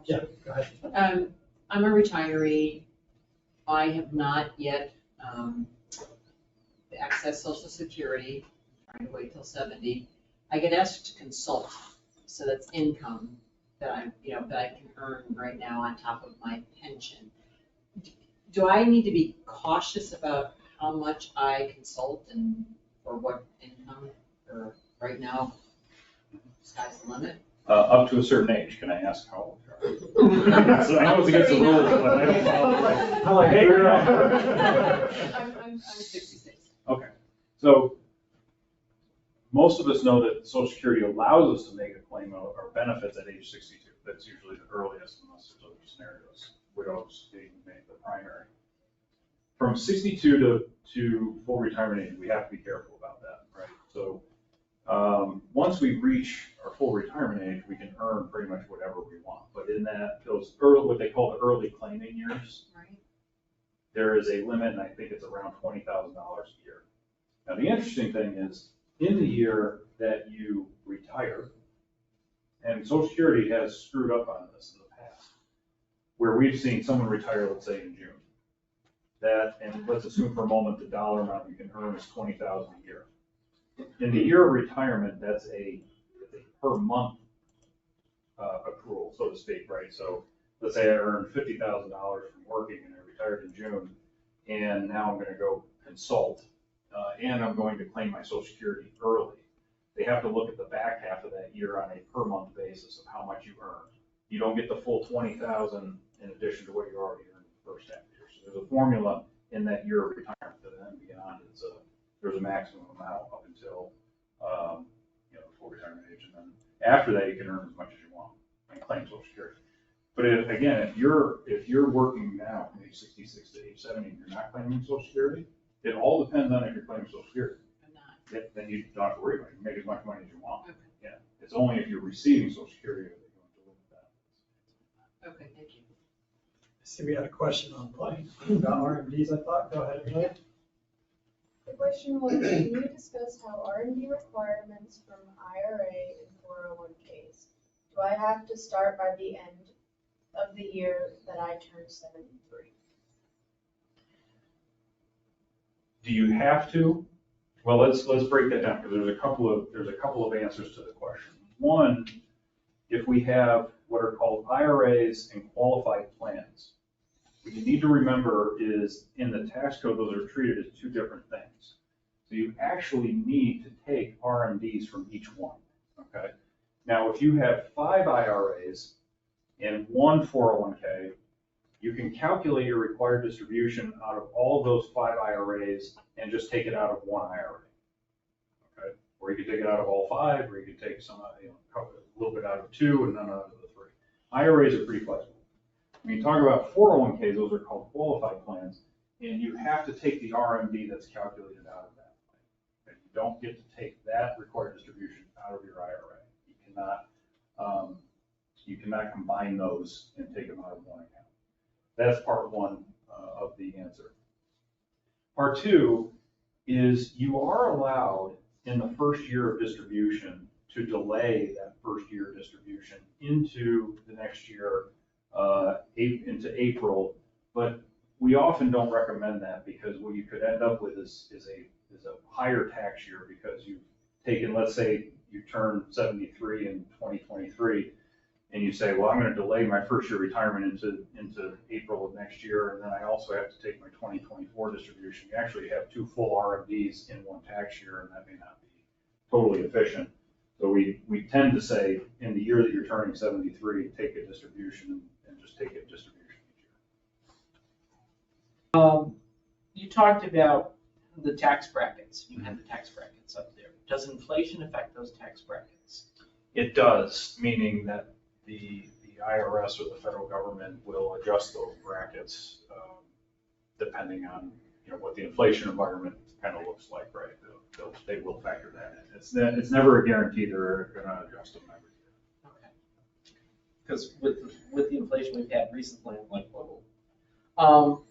Yeah, go ahead. I'm a retiree. I have not yet accessed Social Security. I'm trying to wait till 70. I get asked to consult, so that's income that I can earn right now on top of my pension. Do I need to be cautious about how much I consult and for what income? Or right now, sky's the limit? Up to a certain age. Can I ask how old you are? So I know it's against the rules, but I don't know. I'm like, hey, girl. I'm 66. Okay, so most of us know that Social Security allows us to make a claim of our benefits at age 62. That's usually the earliest, unless there's other scenarios. Widows being made the primary. From 62 to full retirement age, we have to be careful about that, right? So once we reach our full retirement age, we can earn pretty much whatever we want. But in those early, what they call the early claiming years, Right. there is a limit, and I think it's around $20,000 a year. Now, the interesting thing is, in the year that you retire, and Social Security has screwed up on this in the past, where we've seen someone retire, let's say in June. And let's assume for a moment the dollar amount you can earn is $20,000 a year. In the year of retirement, that's a per month accrual, so to speak, right? So let's say I earned $50,000 from working and I retired in June, and now I'm going to go consult, and I'm going to claim my Social Security early. They have to look at the back half of that year on a per month basis of how much you earned. You don't get the full $20,000 in addition to what you already earned in the first half of the year. So there's a formula in that year of retirement that then beyond there's a maximum amount up until full retirement age, and then after that you can earn as much as you want and claim Social Security. But if you're working now from age 66 to age 70 and you're not claiming Social Security, it all depends on if you're claiming Social Security. I'm not. Then you don't have to worry about it. You make as much money as you want. Okay. Yeah, it's only if you're receiving Social Security that you're going to limit that. Okay, thank you. See, we had a question online about RMDs, I thought. Go ahead, Amelia. The question was, can you discuss how R&D requirements from IRA and 401ks? Do I have to start by the end of the year that I turn 73? Do you have to? Well, let's break that down, because there's a couple of answers to the question. One, if we have what are called IRAs and qualified plans, what you need to remember is in the tax code, those are treated as two different things. So you actually need to take RMDs from each one, okay? Now, if you have 5 IRAs and 1 401k, you can calculate your required distribution out of all of those 5 IRAs and just take it out of 1 IRA, okay? Or you could take it out of all 5, or you could take some, a little bit out of 2 and none out of the 3. IRAs are pretty flexible. When you talk about 401ks, those are called qualified plans, and you have to take the RMD that's calculated out of that plan. Okay? You don't get to take that required distribution out of your IRA. You cannot combine those and take them out of one account. That's part one of the answer. Part two is you are allowed in the first year of distribution to delay that first year distribution into the next year, into April, but we often don't recommend that, because what you could end up with is a higher tax year, because taken, let's say you turn 73 in 2023, and you say, well, I'm going to delay my first year retirement into April of next year, and then I also have to take my 2024 distribution. You actually have two full RMDs in one tax year, and that may not be totally efficient. So we tend to say, in the year that you're turning 73, take a distribution and just take a distribution each year. You talked about the tax brackets. You had the tax brackets up there. Does inflation affect those tax brackets? It does, meaning that the IRS or the federal government will adjust those brackets depending on what the inflation environment kind of looks like, right? They will factor that in. It's never a guarantee they're going to adjust them every year. Okay. Because with the inflation we've had recently, I'm like, whoa.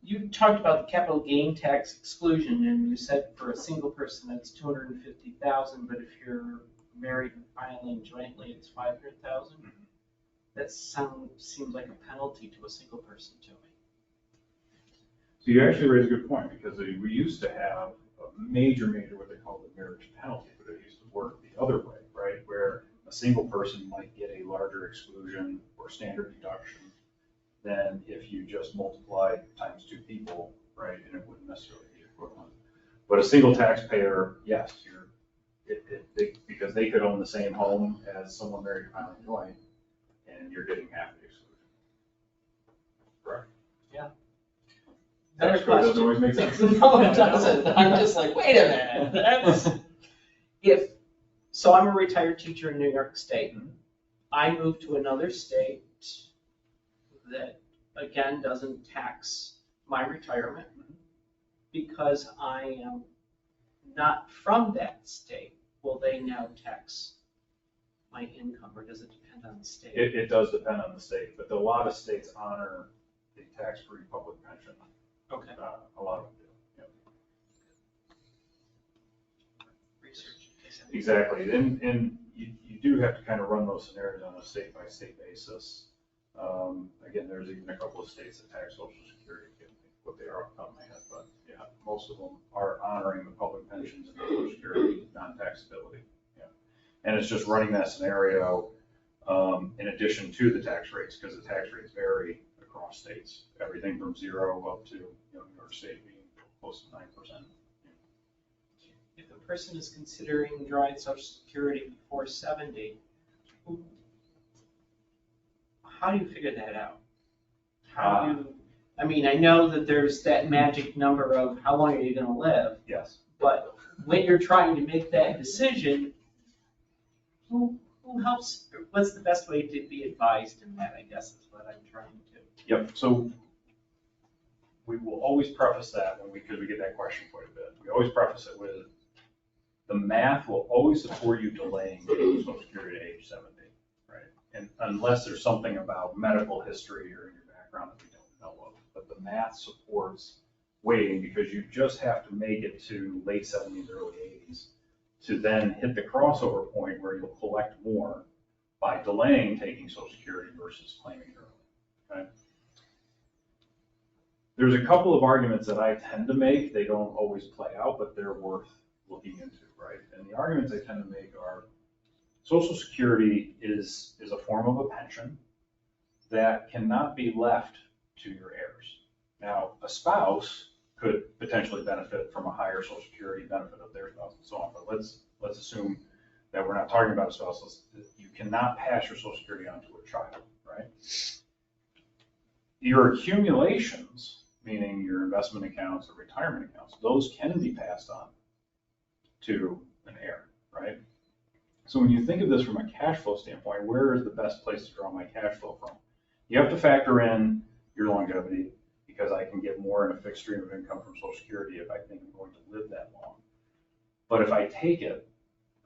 You talked about the capital gain tax exclusion, and you said for a single person it's $250,000, but if you're married and filing jointly, it's $500,000. That seems like a penalty to a single person to me. So you actually raise a good point, because we used to have a major, what they call the marriage penalty, but it used to work the other way, right? Where a single person might get a larger exclusion or standard deduction than if you just multiply times two people, right? And it wouldn't necessarily be equivalent. But a single taxpayer, yes, because they could own the same home as someone married to filing joint, and you're getting half the exclusion. Correct. Yeah. Tax code doesn't always make sense. No, it doesn't. I'm just like, wait a minute. So I'm a retired teacher in New York State. I moved to another state that, again, doesn't tax my retirement because I am not from that state. Will they now tax my income, or does it depend on the state? It does depend on the state, but a lot of states honor the tax-free public pension. Okay. A lot of them do. Yeah. Research. Exactly, and you do have to kind of run those scenarios on a state-by-state basis. Again, there's even a couple of states that tax Social Security, I can't think what they are off the top of my head, but yeah, most of them are honoring the public pensions and the Social Security non-taxability. Yeah. And it's just running that scenario in addition to the tax rates, because the tax rates vary across states, everything from 0 up to New York State being close to 9%. If a person is considering drawing Social Security before 70, how do you figure that out? I mean, I know that there's that magic number of how long are you going to live? Yes. But when you're trying to make that decision, who helps? What's the best way to be advised in that, I guess is what I'm trying to. Yep, so we will always preface that because we get that question quite a bit. We always preface it with the math will always support you delaying getting Social Security to age 70, right? And unless there's something about medical history or in your background that we don't know of, but the math supports waiting because you just have to make it to late 70s, early 80s to then hit the crossover point where you'll collect more by delaying taking Social Security versus claiming it early, okay? There's a couple of arguments that I tend to make. They don't always play out, but they're worth looking into, right? And the arguments I tend to make are Social Security is a form of a pension that cannot be left to your heirs. Now, a spouse could potentially benefit from a higher Social Security benefit of their spouse and so on, but let's assume that we're not talking about a spouse. You cannot pass your Social Security on to a child, right? Your accumulations, meaning your investment accounts or retirement accounts, those can be passed on to an heir, right? So when you think of this from a cash flow standpoint, where is the best place to draw my cash flow from? You have to factor in your longevity, because I can get more in a fixed stream of income from Social Security if I think I'm going to live that long. But if I take it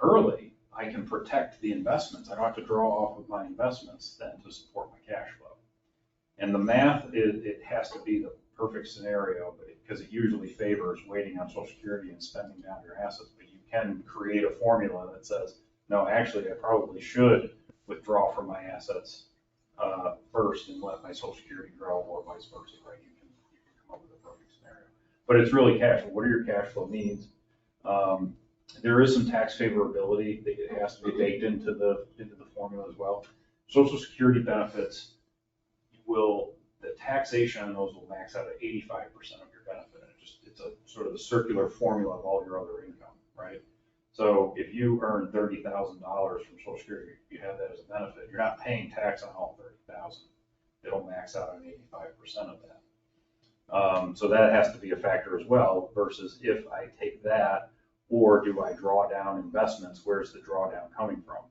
early, I can protect the investments. I don't have to draw off of my investments then to support my cash flow. And the math, it has to be the perfect scenario, because it usually favors waiting on Social Security and spending down your assets. But you can create a formula that says, no, actually, I probably should withdraw from my assets first and let my Social Security grow, or vice versa, right? You can come up with a perfect scenario. But it's really cash flow. What are your cash flow needs? There is some tax favorability that it has to be baked into the formula as well. Social Security benefits the taxation on those will max out at 85% of your benefit. And it's a sort of a circular formula of all your other income, right? So if you earn $30,000 from Social Security, you have that as a benefit, you're not paying tax on all $30,000. It'll max out on 85% of that. So that has to be a factor as well, versus if I take that, or do I draw down investments, where's the drawdown coming from?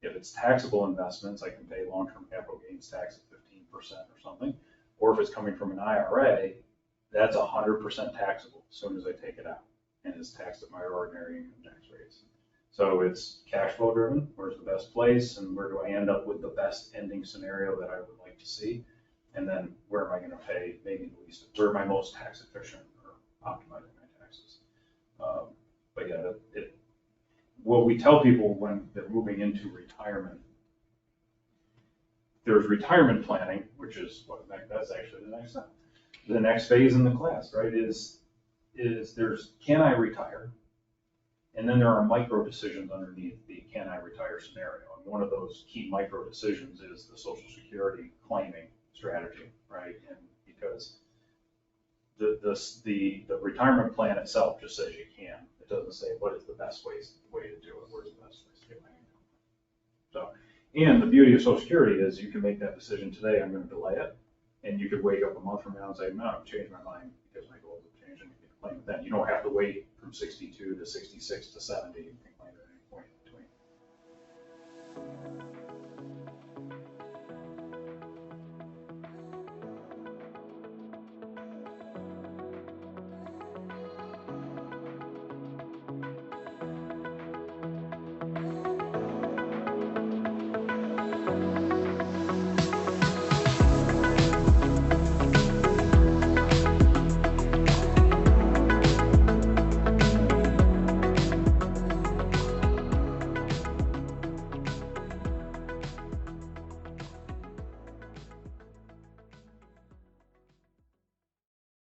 If it's taxable investments, I can pay long-term capital gains tax at 15% or something. Or if it's coming from an IRA, that's 100% taxable as soon as I take it out, and is taxed at my ordinary income tax rates. So it's cash flow driven, where's the best place, and where do I end up with the best ending scenario that I would like to see? And then where am I gonna pay maybe the least, where am I most tax efficient or optimizing my taxes? But yeah, what we tell people when they're moving into retirement, there's retirement planning, which is that's actually the next step. The next phase in the class, right, is there's can I retire? And then there are micro decisions underneath the can I retire scenario. And one of those key micro decisions is the Social Security claiming strategy, right? And because the retirement plan itself just says you can. It doesn't say what is the best way to do it, where's the best way to get my income. So, and the beauty of Social Security is you can make that decision today, I'm gonna delay it, and you could wake up a month from now and say, no, I've changed my mind because my goals have changed, and you can claim it then. You don't have to wait from 62 to 66 to 70 and